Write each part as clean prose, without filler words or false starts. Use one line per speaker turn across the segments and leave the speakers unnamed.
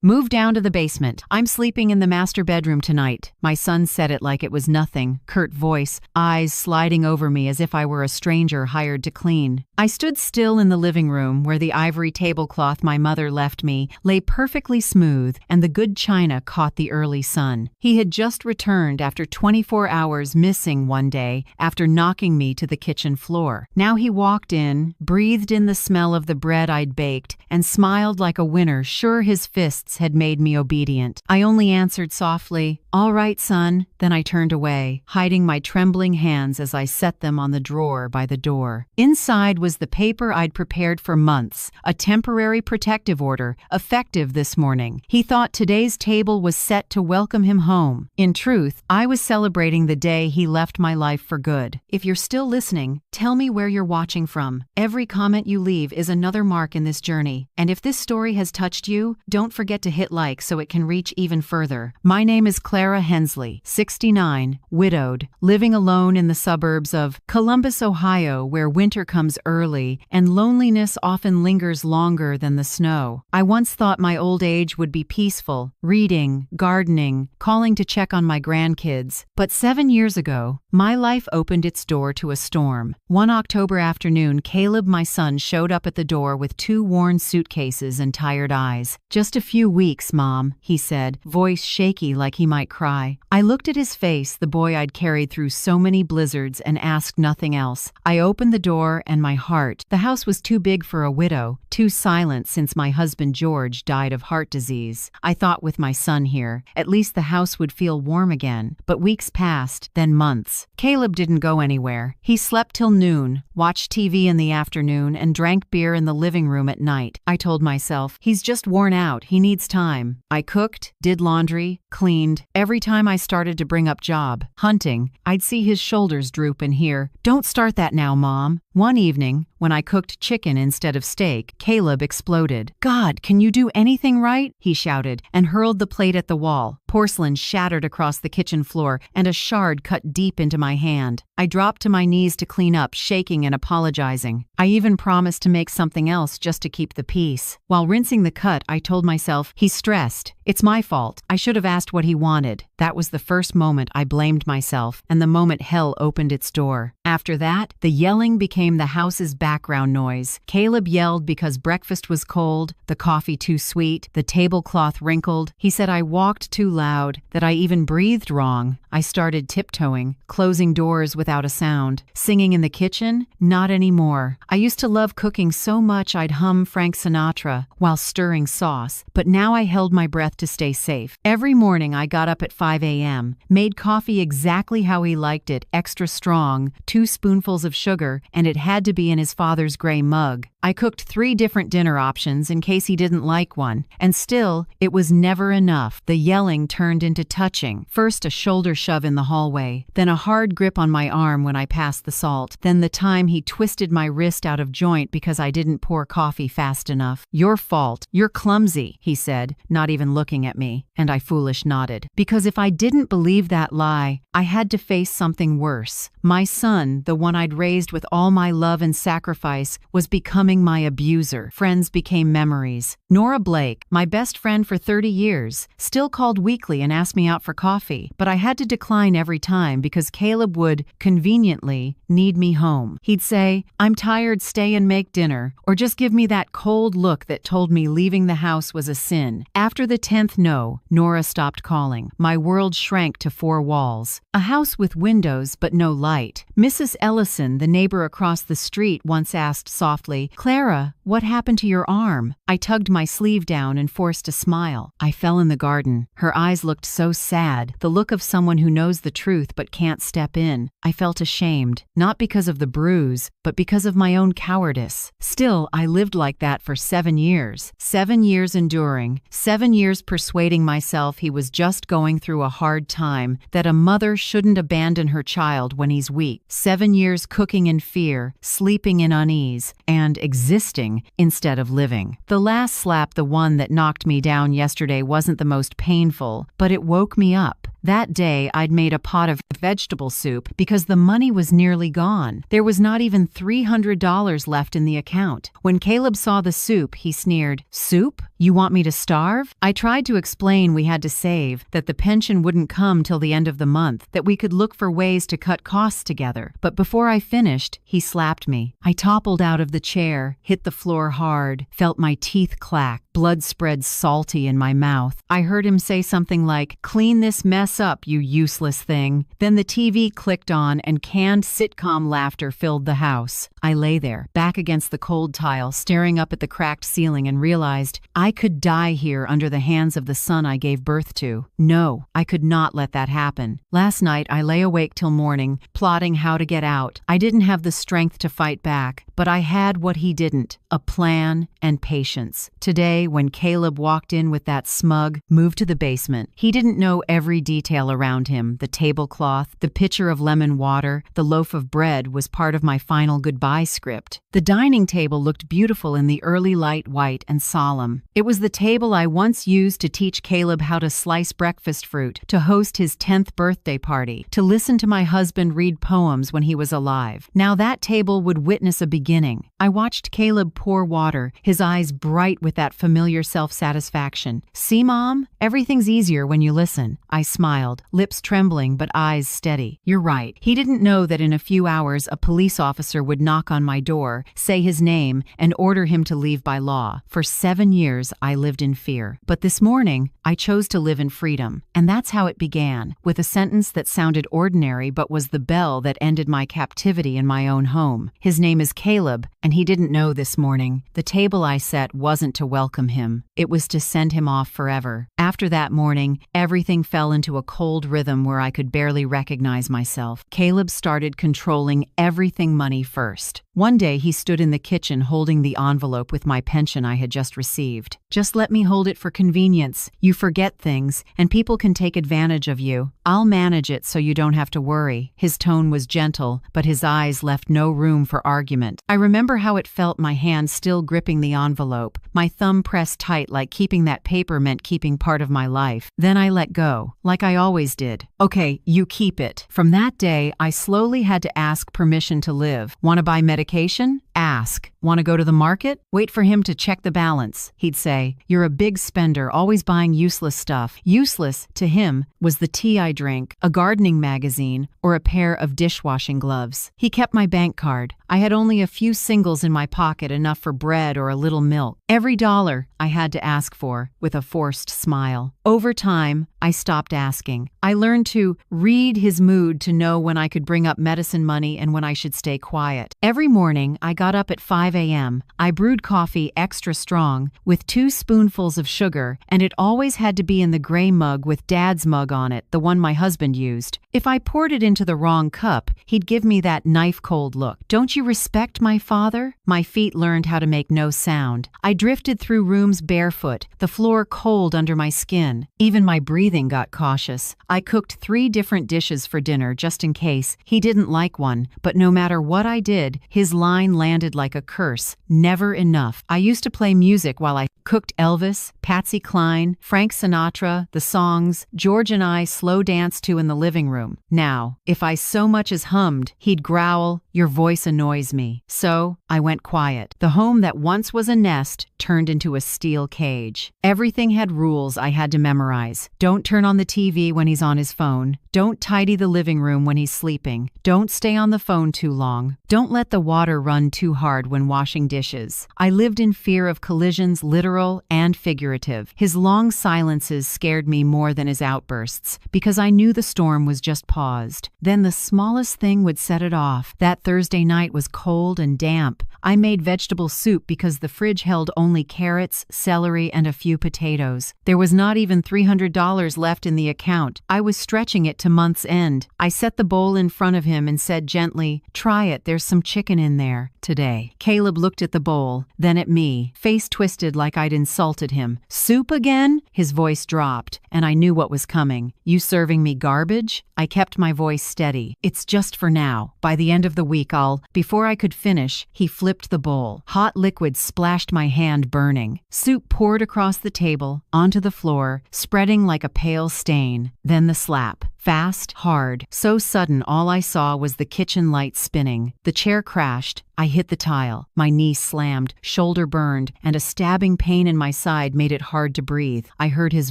Move down to the basement. I'm sleeping in the master bedroom tonight." My son said it like it was nothing, curt voice, eyes sliding over me as if I were a stranger hired to clean. I stood still in the living room where the ivory tablecloth my mother left me lay perfectly smooth and the good china caught the early sun. He had just returned after 24 hours missing one day after knocking me to the kitchen floor. Now he walked in, breathed in the smell of the bread I'd baked, and smiled like a winner, sure his fists had made me obedient. I only answered softly, "All right, son." Then I turned away, hiding my trembling hands as I set them on the drawer by the door. Inside was the paper I'd prepared for months, a temporary protective order, effective this morning. He thought today's table was set to welcome him home. In truth, I was celebrating the day he left my life for good. If you're still listening, tell me where you're watching from. Every comment you leave is another mark in this journey. And if this story has touched you, don't forget to hit like so it can reach even further. My name is Clara Hensley, 69, widowed, living alone in the suburbs of Columbus, Ohio, where winter comes early and loneliness often lingers longer than the snow. I once thought my old age would be peaceful, reading, gardening, calling to check on my grandkids. But 7 years ago, my life opened its door to a storm. One October afternoon, Caleb, my son, showed up at the door with 2 worn suitcases and tired eyes. "Just a few weeks, Mom," he said, voice shaky like he might cry. I looked at his face, the boy I'd carried through so many blizzards, and asked nothing else. I opened the door and my heart. The house was too big for a widow, too silent since my husband George died of heart disease. I thought with my son here, at least the house would feel warm again. But weeks passed, then months. Caleb didn't go anywhere. He slept till noon, watched TV in the afternoon, and drank beer in the living room at night. I told myself, he's just worn out, he needs time. I cooked, did laundry, cleaned. Every time I started to bring up job, hunting, I'd see his shoulders droop and hear, "Don't start that now, Mom." One evening, when I cooked chicken instead of steak, Caleb exploded. "God, can you do anything right?" he shouted, and hurled the plate at the wall. Porcelain shattered across the kitchen floor, and a shard cut deep into my hand. I dropped to my knees to clean up, shaking and apologizing. I even promised to make something else just to keep the peace. While rinsing the cut, I told myself, he's stressed. It's my fault. I should have asked what he wanted. That was the first moment I blamed myself, and the moment hell opened its door. After that, the yelling became the house's background noise. Caleb yelled because breakfast was cold, the coffee too sweet, the tablecloth wrinkled. He said I walked too loud, that I even breathed wrong. I started tiptoeing, closing doors without a sound. Singing in the kitchen? Not anymore. I used to love cooking so much I'd hum Frank Sinatra while stirring sauce, but now I held my breath to stay safe. Every morning I got up at 5 a.m., made coffee exactly how he liked it, extra strong, 2 spoonfuls of sugar, and it had to be in his father's gray mug. I cooked 3 different dinner options in case he didn't like one, and still, it was never enough. The yelling turned into touching. First a shoulder shove in the hallway, then a hard grip on my arm when I passed the salt, then the time he twisted my wrist out of joint because I didn't pour coffee fast enough. "Your fault. You're clumsy," he said, not even looking at me, and I foolish nodded. Because if I didn't believe that lie, I had to face something worse. My son, the one I'd raised with all my love and sacrifice, was becoming my abuser. Friends became memories. Nora Blake, my best friend for 30 years, still called weekly and asked me out for coffee, but I had to decline every time because Caleb would, conveniently, need me home. He'd say, "I'm tired, stay and make dinner," or just give me that cold look that told me leaving the house was a sin. After the 10th no, Nora stopped calling. My world shrank to 4 walls. A house with windows but no light. Mrs. Ellison, the neighbor across the street, once asked softly, "Clara, what happened to your arm?" I tugged my sleeve down and forced a smile. "I fell in the garden." Her eyes looked so sad, the look of someone who knows the truth but can't step in. I felt ashamed, not because of the bruise, but because of my own cowardice. Still, I lived like that for 7 years. 7 years enduring, 7 years persuading myself he was just going through a hard time, that a mother shouldn't abandon her child when he's weak. 7 years cooking in fear, sleeping in unease, and existing instead of living. The last slap, the one that knocked me down yesterday, wasn't the most painful, but it woke me up. That day, I'd made a pot of vegetable soup because the money was nearly gone. There was not even $300 left in the account. When Caleb saw the soup, he sneered, "Soup? You want me to starve? I tried to explain we had to save, that the pension wouldn't come till the end of the month, that we could look for ways to cut costs together. But before I finished, he slapped me. I toppled out of the chair, hit the floor hard, felt my teeth clack. Blood spread salty in my mouth. I heard him say something like, "Clean this mess up, you useless thing." Then the TV clicked on and canned sitcom laughter filled the house. I lay there, back against the cold tile, staring up at the cracked ceiling and realized I could die here under the hands of the son I gave birth to. No, I could not let that happen. Last night I lay awake till morning, plotting how to get out. I didn't have the strength to fight back, but I had what he didn't, a plan and patience. Today, when Caleb walked in with that smug, "Move to the basement," he didn't know every detail around him. The tablecloth, the pitcher of lemon water, the loaf of bread was part of my final goodbye script. The dining table looked beautiful in the early light, white and solemn. It was the table I once used to teach Caleb how to slice breakfast fruit, to host his 10th birthday party, to listen to my husband read poems when he was alive. Now that table would witness a beginning. I watched Caleb pour water, his eyes bright with that familiar self-satisfaction. "See, Mom? Everything's easier when you listen." I smiled, lips trembling but eyes steady. "You're right." He didn't know that in a few hours a police officer would knock on my door, say his name, and order him to leave by law. For 7 years I lived in fear. But this morning, I chose to live in freedom. And that's how it began, with a sentence that sounded ordinary but was the bell that ended my captivity in my own home. His name is Caleb, and he didn't know this morning. The table I set wasn't to welcome him. It was to send him off forever. After that morning, everything fell into a cold rhythm where I could barely recognize myself. Caleb started controlling everything money first. One day he stood in the kitchen holding the envelope with my pension I had just received. "Just let me hold it for convenience. You forget things, and people can take advantage of you. I'll manage it so you don't have to worry." His tone was gentle, but his eyes left no room for argument. I remember how it felt, my hand still gripping the envelope, my thumb pressed tight like keeping that paper meant keeping part of my life. Then I let go, like I always did. "Okay, you keep it." From that day, I slowly had to ask permission to live. Want to buy medication? Ask. Want to go to the market? Wait for him to check the balance. He'd say, "You're a big spender, always buying useless stuff." Useless, to him, was the tea I drank, a gardening magazine, or a pair of dishwashing gloves. He kept my bank card. I had only a few singles in my pocket, enough for bread or a little milk. Every dollar I had to ask for, with a forced smile. Over time, I stopped asking. I learned to read his mood to know when I could bring up medicine money and when I should stay quiet. Every morning, I got up at 5 a.m. I brewed coffee extra strong with 2 spoonfuls of sugar, and it always had to be in the gray mug with Dad's mug on it, the one my husband used. If I poured it into the wrong cup, he'd give me that knife-cold look. "Don't you respect my father?" My feet learned how to make no sound. I drifted through rooms barefoot, the floor cold under my skin. Even my breathing got cautious. I cooked 3 different dishes for dinner just in case. He didn't like one, but no matter what I did, his line landed like a curse. Never enough. I used to play music while I cooked. Elvis, Patsy Cline, Frank Sinatra, the songs George and I slow danced to in the living room. Now, if I so much as hummed, he'd growl, "Your voice annoys me." So, I went quiet. The home that once was a nest turned into a steel cage. Everything had rules I had to memorize. Don't turn on the TV when he's on his phone. Don't tidy the living room when he's sleeping. Don't stay on the phone too long. Don't let the water run too hard when washing dishes. I lived in fear of collisions, literal and figurative. His long silences scared me more than his outbursts, because I knew the storm was just paused. Then the smallest thing would set it off. That Thursday night was cold and damp. I made vegetable soup because the fridge held only carrots, celery, and a few potatoes. There was not even $300 left in the account. I was stretching it to month's end. I set the bowl in front of him and said gently, "Try it, there's some chicken in there today." Caleb looked at the bowl, then at me, face twisted like I'd insulted him. "Soup again?" His voice dropped, and I knew what was coming. "You serving me garbage?" I kept my voice steady. "It's just for now. By the end of the week I'll—" Before I could finish, he flipped the bowl. Hot liquid splashed my hand, burning. Soup poured across the table, onto the floor, spreading like a pale stain. Then the slap. Fast, hard, so sudden all I saw was the kitchen light spinning. The chair crashed. I hit the tile. My knee slammed, shoulder burned, and a stabbing pain in my side made it hard to breathe. I heard his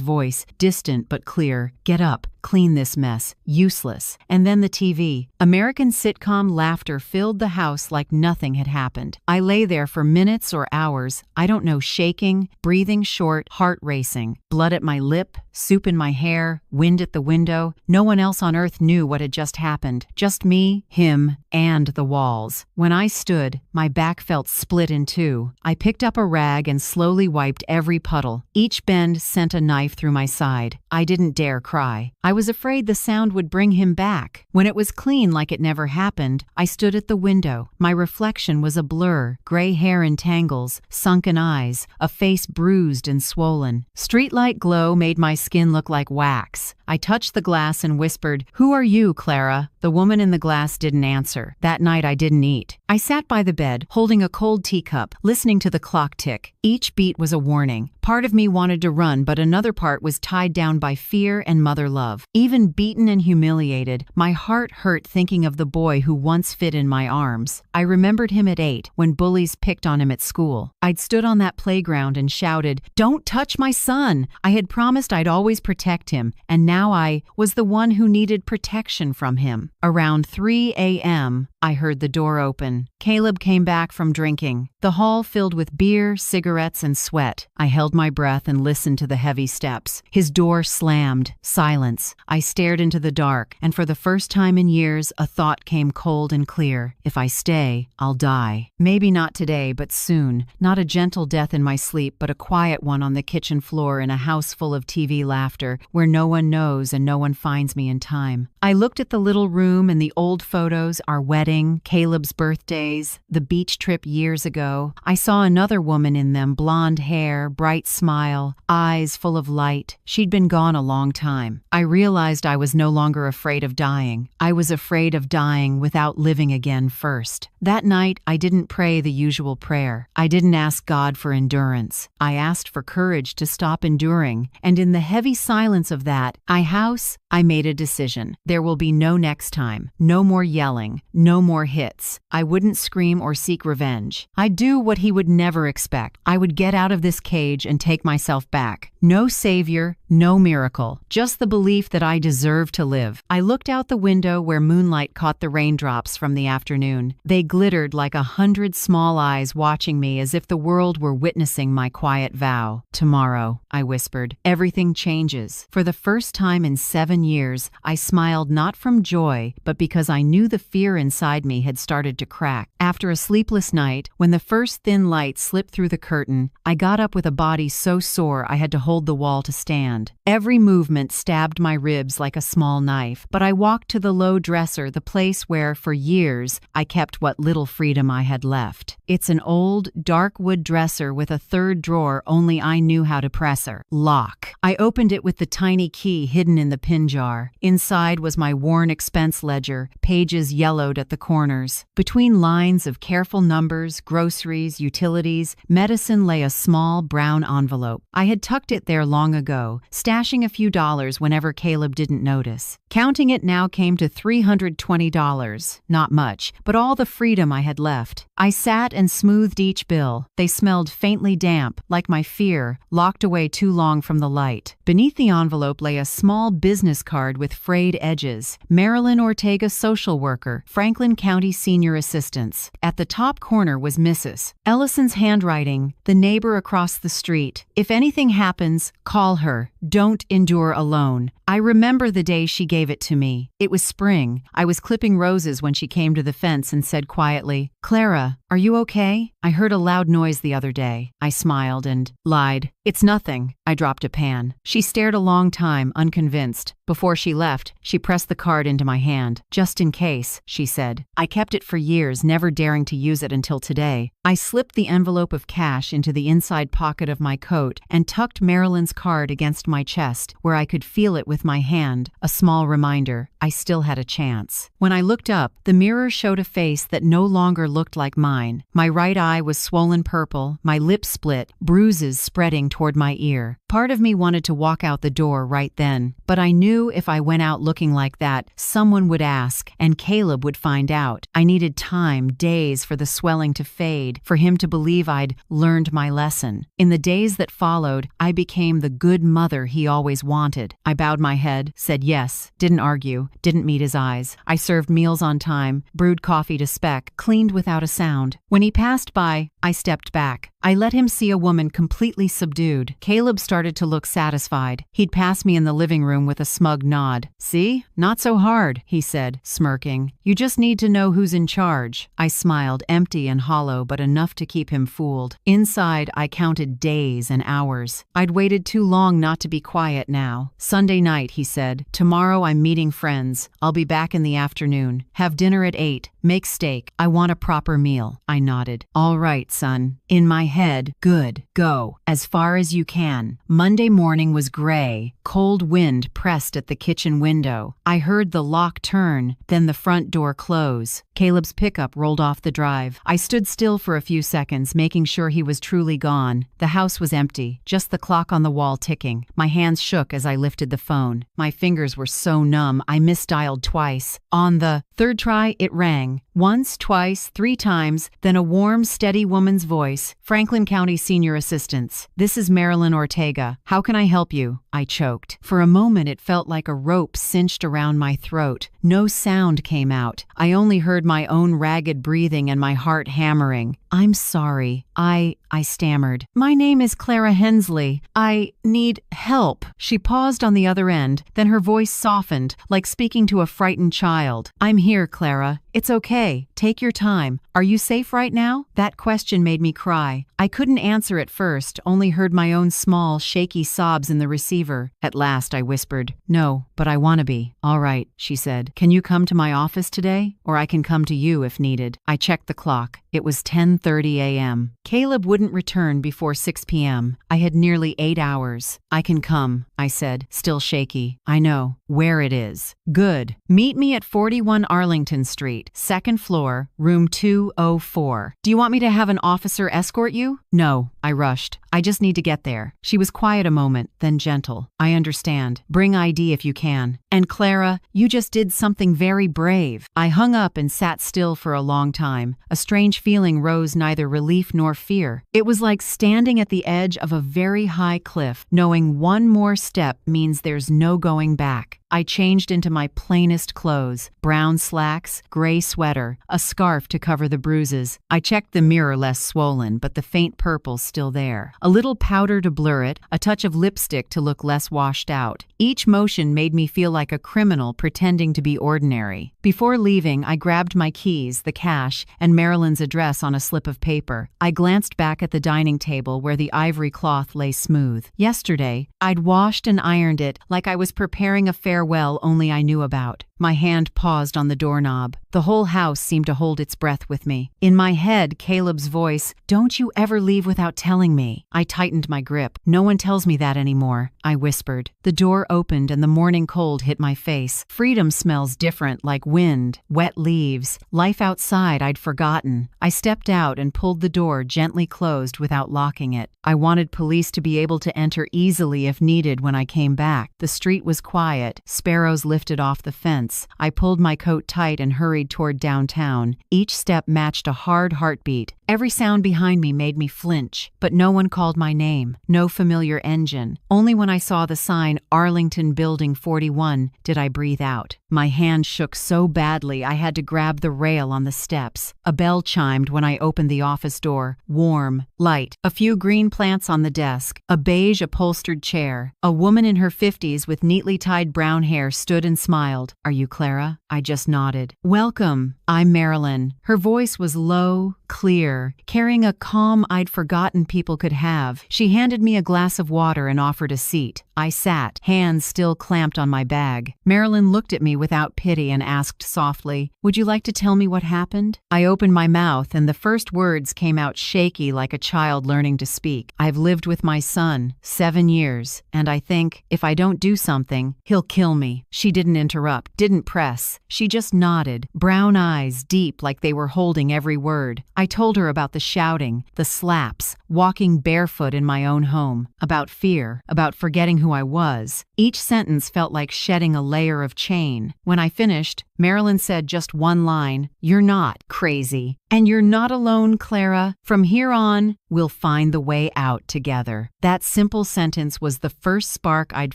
voice, distant but clear. "Get up. Clean this mess. Useless." And then the TV. American sitcom laughter filled the house like nothing had happened. I lay there for minutes or hours, I don't know, shaking, breathing short, heart racing, blood at my lip, soup in my hair, wind at the window. No one else on earth knew what had just happened. Just me, him, and the walls. When I stood, my back felt split in two. I picked up a rag and slowly wiped every puddle. Each bend sent a knife through my side. I didn't dare cry. I was afraid the sound would bring him back. When it was clean like it never happened, I stood at the window. My reflection was a blur, gray hair in tangles, sunken eyes, a face bruised and swollen. Streetlight glow made my skin look like wax. I touched the glass and whispered, "Who are you, Clara?" The woman in the glass didn't answer. That night I didn't eat. I sat by the bed, holding a cold teacup, listening to the clock tick. Each beat was a warning. Part of me wanted to run, but another part was tied down by fear and mother love. Even beaten and humiliated, my heart hurt thinking of the boy who once fit in my arms. I remembered him at 8, when bullies picked on him at school. I'd stood on that playground and shouted, "Don't touch my son!" I had promised I'd always protect him, and now I was the one who needed protection from him. Around 3 a.m., I heard the door open. Caleb came back from drinking. The hall filled with beer, cigarettes, and sweat. I held my breath and listened to the heavy steps. His door slammed. Silence. I stared into the dark, and for the first time in years, a thought came cold and clear. If I stay, I'll die. Maybe not today, but soon. Not a gentle death in my sleep, but a quiet one on the kitchen floor in a house full of TV laughter, where no one knows and no one finds me in time. I looked at the little room and the old photos, our wedding, Caleb's birthdays, the beach trip years ago. I saw another woman in them, blonde hair, bright smile, eyes full of light. She'd been gone a long time. I realized I was no longer afraid of dying. I was afraid of dying without living again first. That night, I didn't pray the usual prayer. I didn't ask God for endurance. I asked for courage to stop enduring, and in the heavy silence of that I made a decision. There will be no next time, no more yelling, no more hits. I wouldn't scream or seek revenge. I'd do what he would never expect. I would get out of this cage and take myself back. No savior, no miracle, just the belief that I deserve to live. I looked out the window where moonlight caught the raindrops from the afternoon. They glittered like 100 small eyes watching me as if the world were witnessing my quiet vow. "Tomorrow," I whispered, "everything changes." For the first time in 7 years, I smiled not from joy, but because I knew the fear inside me had started to crack. After a sleepless night, when the first thin light slipped through the curtain, I got up with a body so sore I had to hold the wall to stand. Every movement stabbed my ribs like a small knife, but I walked to the low dresser, the place where, for years, I kept what little freedom I had left. It's an old, dark wood dresser with a third drawer only I knew how to press her. Lock. I opened it with the tiny key hidden in the pin jar. Inside was my worn expense ledger, pages yellowed at the corners. Between lines of careful numbers, groceries, utilities, medicine lay a small brown envelope. I had tucked it there long ago, stashing a few dollars whenever Caleb didn't notice. Counting it now came to $320. Not much, but all the freedom I had left. I sat and smoothed each bill. They smelled faintly damp, like my fear, locked away too long from the light. Beneath the envelope lay a small business card with frayed edges. Marilyn Ortega, social worker, Franklin County Senior Assistance. At the top corner was Mrs. Ellison's handwriting, the neighbor across the street. "If anything happens, call her. Don't endure alone." I remember the day she gave it to me. It was spring. I was clipping roses when she came to the fence and said quietly, "Clara, are you okay? I heard a loud noise the other day." I smiled and lied. "It's nothing." I dropped a pan. She stared a long time, unconvinced. Before she left, she pressed the card into my hand. "Just in case," she said. I kept it for years, never daring to use it until today. I slipped the envelope of cash into the inside pocket of my coat and tucked Marilyn's card against my chest, where I could feel it with my hand, a small reminder I still had a chance. When I looked up, the mirror showed a face that no longer looked like mine. My right eye was swollen purple, my lips split, bruises spreading toward my ear. Part of me wanted to walk out the door right then, but I knew if I went out looking like that, someone would ask, and Caleb would find out. I needed time, days, for the swelling to fade, for him to believe I'd learned my lesson. In the days that followed, I became the good mother he always wanted. I bowed my head, said yes, didn't argue, didn't meet his eyes. I served meals on time, brewed coffee to spec, cleaned without a sound. When he passed by, I stepped back. I let him see a woman completely subdued. Caleb started to look satisfied. He'd pass me in the living room with a smug nod. "See? Not so hard," he said, smirking. "You just need to know who's in charge." I smiled, empty and hollow, but enough to keep him fooled. Inside, I counted days and hours. I'd waited too long not to be quiet now. "Sunday night," he said. "Tomorrow I'm meeting friends. I'll be back in the afternoon. Have dinner at 8. Make steak. I want a proper meal." I nodded. "All right, son." In my head, "Good. Go. As far as you can." Monday morning was gray. Cold wind pressed at the kitchen window. I heard the lock turn, then the front door close. Caleb's pickup rolled off the drive. I stood still for a few seconds, making sure he was truly gone. The house was empty, just the clock on the wall ticking. My hands shook as I lifted the phone. My fingers were so numb, I misdialed twice. On the third try, it rang. Once, twice, 3 times, then a warm, steady woman's voice. "Franklin County Senior Assistants. This is Marilyn Ortega. How can I help you?" I choked. For a moment it felt like a rope cinched around my throat. No sound came out. I only heard my own ragged breathing and my heart hammering. "I'm sorry. I stammered. "My name is Clara Hensley. I need help." She paused on the other end, then her voice softened, like speaking to a frightened child. "I'm here, Clara. It's okay. Take your time. Are you safe right now?" That question made me cry. I couldn't answer at first, only heard my own small, shaky sobs in the receiver. At last I whispered, "No, but I want to be." "All right," she said. "Can you come to my office today? Or I can come to you if needed." I checked the clock. It was 10:30 a.m. Caleb wouldn't return before 6 p.m. I had nearly 8 hours. "I can come," I said, still shaky. "I know where it is." "Good. Meet me at 41 Arlington Street, 2nd floor, room 204. Do you want me to have an officer escort you?" "No," I rushed. "I just need to get there." She was quiet a moment, then gentle. "I understand. Bring ID if you can. And Clara, you just did something very brave." I hung up and sat still for a long time. A strange feeling rose, neither relief nor fear. It was like standing at the edge of a very high cliff, knowing one more step means there's no going back. I changed into my plainest clothes, brown slacks, gray sweater, a scarf to cover the bruises. I checked the mirror, less swollen, but the faint purple still there. A little powder to blur it, a touch of lipstick to look less washed out. Each motion made me feel like a criminal pretending to be ordinary. Before leaving, I grabbed my keys, the cash, and Marilyn's address on a slip of paper. I glanced back at the dining table where the ivory cloth lay smooth. Yesterday, I'd washed and ironed it like I was preparing a farewell only I knew about. My hand paused on the doorknob. The whole house seemed to hold its breath with me. In my head, Caleb's voice, "Don't you ever leave without telling me." I tightened my grip. "No one tells me that anymore," I whispered. The door opened and the morning cold hit my face. Freedom smells different, like wind, wet leaves, life outside I'd forgotten. I stepped out and pulled the door gently closed without locking it. I wanted police to be able to enter easily if needed when I came back. The street was quiet. Sparrows lifted off the fence. I pulled my coat tight and hurried toward downtown. Each step matched a hard heartbeat. Every sound behind me made me flinch, but no one called my name. No familiar engine. Only when I saw the sign Arlington Building 41 did I breathe out. My hand shook so badly I had to grab the rail on the steps. A bell chimed when I opened the office door. Warm, light, a few green plants on the desk, a beige upholstered chair. A woman in her 50s with neatly tied brown hair stood and smiled. "Are you Clara?" I just nodded. "Welcome. I'm Marilyn." Her voice was low, clear, carrying a calm I'd forgotten people could have. She handed me a glass of water and offered a seat. I sat, hands still clamped on my bag. Marilyn looked at me without pity and asked softly, "Would you like to tell me what happened?" I opened my mouth and the first words came out shaky like a child learning to speak. "I've lived with my son 7 years, and I think, if I don't do something, he'll kill me." She didn't interrupt, didn't press. She just nodded, brown eyes deep like they were holding every word. I told her about the shouting, the slaps, walking barefoot in my own home, about fear, about forgetting who I was. Each sentence felt like shedding a layer of chain. When I finished, Marilyn said just one line, "You're not crazy. And you're not alone, Clara. From here on, we'll find the way out together." That simple sentence was the first spark I'd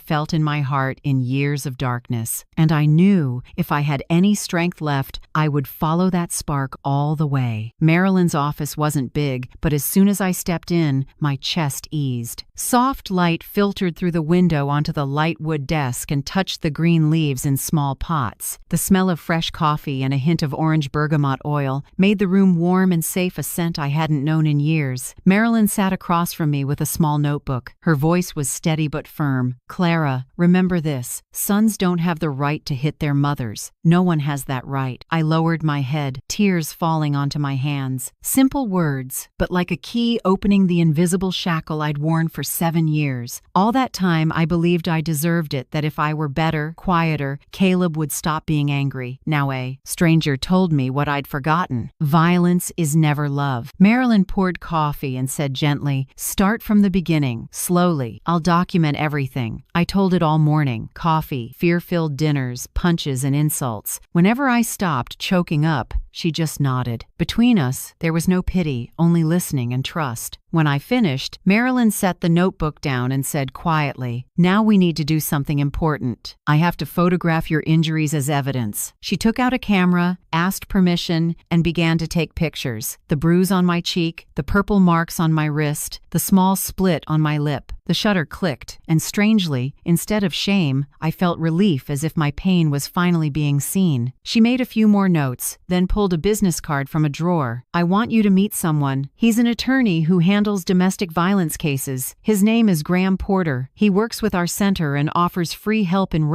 felt in my heart in years of darkness. And I knew if I had any strength left, I would follow that spark all the way. Marilyn's office wasn't big, but as soon as I stepped in, my chest eased. Soft light filtered through the window onto the light wood desk and touched the green leaves in small pots. The smell of fresh coffee and a hint of orange bergamot oil made the room warm and safe, a scent I hadn't known in years. Marilyn sat across from me with a small notebook. Her voice was steady but firm. "Clara, remember this. Sons don't have the right to hit their mothers. No one has that right." I lowered my head, tears falling onto my hands. Simple words, but like a key opening the invisible shackle I'd worn for 7 years. All that time I believed I deserved it, that if I were better, quieter, Caleb would stop being angry. Now a stranger told me what I'd forgotten. Violence is never love. Marilyn poured coffee and said gently, "Start from the beginning, slowly. I'll document everything." I told it all morning. Coffee, fear-filled dinners, punches and insults. Whenever I stopped choking up, she just nodded. Between us, there was no pity, only listening and trust. When I finished, Marilyn set the notebook down and said quietly, "Now we need to do something important. I have to photograph your injuries as evidence." She took out a camera, asked permission, and began to take pictures. The bruise on my cheek, the purple marks on my wrist, the small split on my lip. The shutter clicked, and strangely, instead of shame, I felt relief, as if my pain was finally being seen. She made a few more notes, then pulled a business card from a drawer. "I want you to meet someone. He's an attorney who handles domestic violence cases. His name is Graham Porter. He works with our center and offers free help in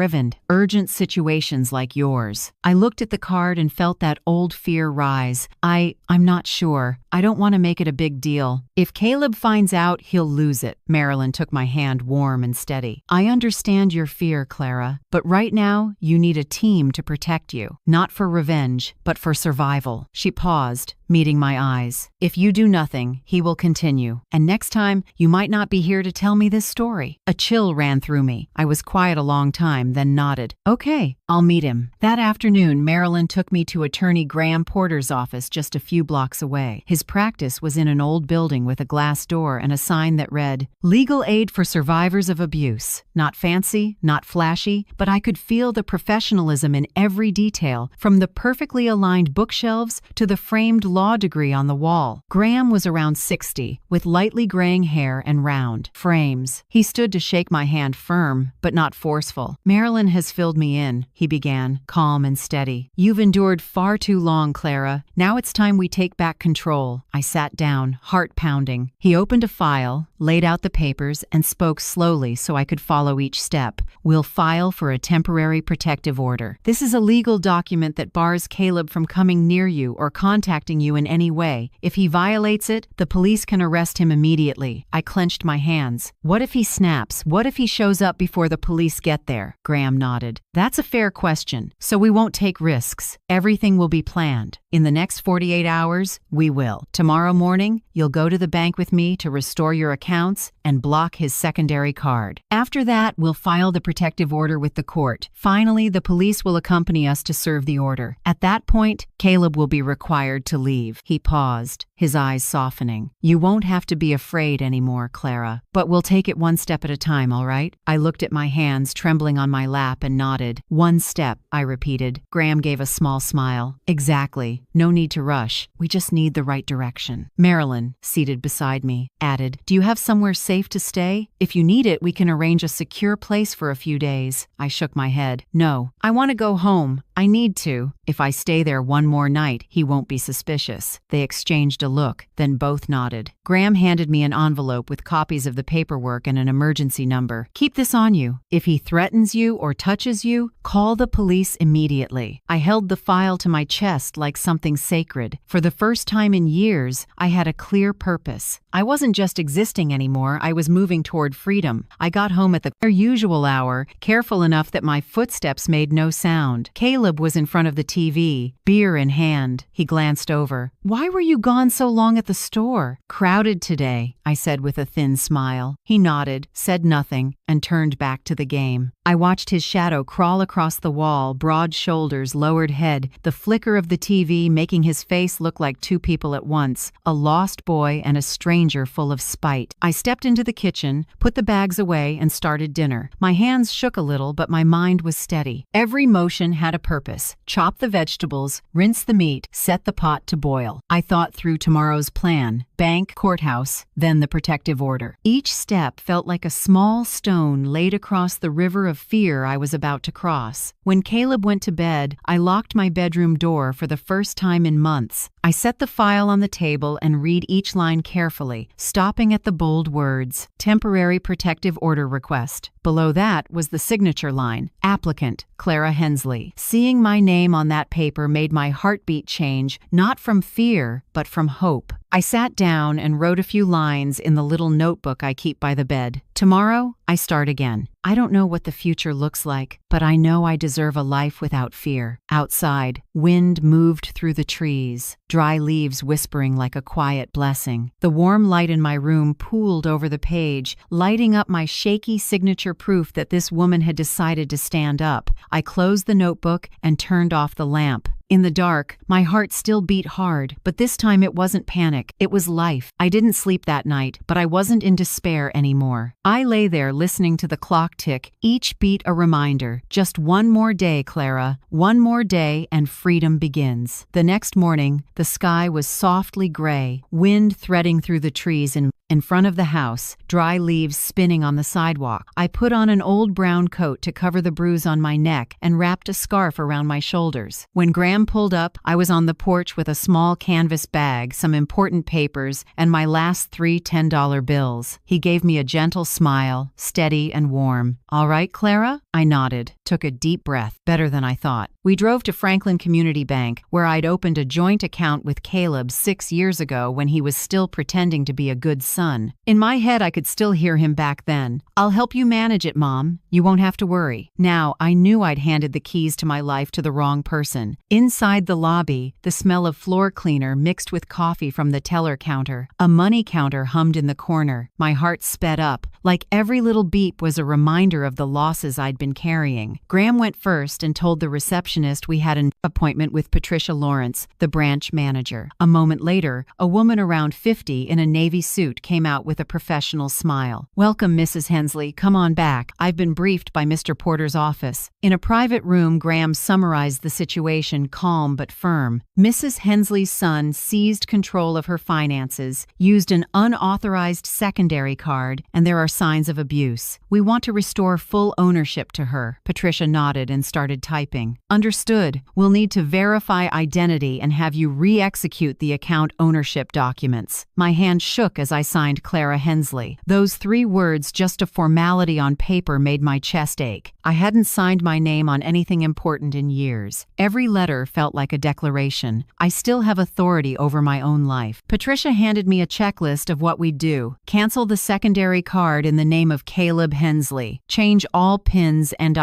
urgent situations like yours." I looked at the card and felt that old fear rise. I'm not sure. I don't want to make it a big deal. "If Caleb finds out, he'll lose it." Marilyn took my hand, warm and steady. "I understand your fear, Clara, but right now you need a team to protect you. Not for revenge, but for survival." She paused, meeting my eyes. "If you do nothing, he will continue. And next time, you might not be here to tell me this story." A chill ran through me. I was quiet a long time, then nodded. "Okay, I'll meet him." That afternoon, Marilyn took me to attorney Graham Porter's office just a few blocks away. His practice was in an old building with a glass door and a sign that read, "Legal aid for survivors of abuse." Not fancy, not flashy, but I could feel the professionalism in every detail, from the perfectly aligned bookshelves to the framed law degree on the wall. Graham was around 60, with lightly graying hair and round frames. He stood to shake my hand, firm, but not forceful. "Marilyn has filled me in," he began, calm and steady. "You've endured far too long, Clara. Now it's time we take back control." I sat down, heart pounding. He opened a file, laid out the papers, and spoke slowly so I could follow each step. "We'll file for a temporary protective order. This is a legal document that bars Caleb from coming near you or contacting you in any way. If he violates it, the police can arrest him immediately." I clenched my hands. "What if he snaps? What if he shows up before the police get there?" Graham nodded. "That's a fair question. So we won't take risks. Everything will be planned. In the next 48 hours, we will. Tomorrow morning, you'll go to the bank with me to restore your accounts and block his secondary card. After that, we'll file the protective order with the court. Finally, the police will accompany us to serve the order. At that point, Caleb will be required to leave." He paused, his eyes softening. "You won't have to be afraid anymore, Clara. But we'll take it one step at a time, all right?" I looked at my hands trembling on my lap and nodded. "One step," I repeated. Graham gave a small smile. "Exactly. No need to rush. We just need the right direction." Marilyn, seated beside me, added, "Do you have somewhere safe to stay? If you need it, we can arrange a secure place for a few days." I shook my head. "No, I want to go home. I need to. If I stay there one more night, he won't be suspicious. They exchanged a look, then both nodded. Graham handed me an envelope with copies of the paperwork and an emergency number. Keep this on you. If he threatens you or touches you, call the police immediately. I held the file to my chest like something sacred. For the first time in years, I had a clear purpose. I wasn't just existing anymore, I was moving toward freedom. I got home at the usual hour, careful enough that my footsteps made no sound. Caleb was in front of the TV, beer in hand. He glanced over. "Why were you gone so long at the store?" "Crowded today," I said with a thin smile. He nodded, said nothing, and turned back to the game. I watched his shadow crawl across the wall, broad shoulders, lowered head, the flicker of the TV making his face look like two people at once, a lost boy and a stranger full of spite. I stepped into the kitchen, put the bags away, and started dinner. My hands shook a little, but my mind was steady. Every motion had a purpose. Chop the vegetables, rinse the meat, set the pot to boil. I thought through tomorrow's plan: bank, courthouse, then the protective order. Each step felt like a small stone laid across the river of fear I was about to cross. When Caleb went to bed, I locked my bedroom door for the first time in months. I set the file on the table and read each line carefully, stopping at the bold words, "Temporary protective order request." Below that was the signature line, "Applicant, Clara Hensley." Seeing my name on that paper made my heartbeat change, not from fear, but from hope. I sat down and wrote a few lines in the little notebook I keep by the bed. Tomorrow, I start again. I don't know what the future looks like, but I know I deserve a life without fear. Outside, wind moved through the trees, dry leaves whispering like a quiet blessing. The warm light in my room pooled over the page, lighting up my shaky signature proof that this woman had decided to stand up. I closed the notebook and turned off the lamp. In the dark, my heart still beat hard, but this time it wasn't panic, it was life. I didn't sleep that night, but I wasn't in despair anymore. I lay there listening to the clock tick, each beat a reminder. Just one more day, Clara. One more day and freedom begins. The next morning, the sky was softly gray, wind threading through the trees in front of the house, dry leaves spinning on the sidewalk. I put on an old brown coat to cover the bruise on my neck and wrapped a scarf around my shoulders. When Graham pulled up, I was on the porch with a small canvas bag, some important papers, and my last 3 $10 bills. He gave me a gentle smile, steady and warm. "All right, Clara?" I nodded, took a deep breath, better than I thought. We drove to Franklin Community Bank, where I'd opened a joint account with Caleb 6 years ago when he was still pretending to be a good son. In my head, I could still hear him back then. "I'll help you manage it, Mom. You won't have to worry." Now, I knew I'd handed the keys to my life to the wrong person. Inside the lobby, the smell of floor cleaner mixed with coffee from the teller counter. A money counter hummed in the corner. My heart sped up, like every little beep was a reminder of the losses I'd been carrying. Graham went first and told the receptionist we had an appointment with Patricia Lawrence, the branch manager. A moment later, a woman around 50 in a navy suit came out with a professional smile. "Welcome, Mrs. Hensley. Come on back. I've been briefed by Mr. Porter's office." In a private room, Graham summarized the situation, calm but firm. Mrs. Hensley's son seized control of her finances, used an unauthorized secondary card, and there are signs of abuse. "We want to restore full ownership to her." Patricia nodded and started typing. "Understood. We'll need to verify identity and have you re-execute the account ownership documents." My hand shook as I signed Clara Hensley. Those 3 words, just a formality on paper, made my chest ache. I hadn't signed my name on anything important in years. Every letter felt like a declaration. I still have authority over my own life. Patricia handed me a checklist of what we'd do. Cancel the secondary card in the name of Caleb Hensley. Change all PINs and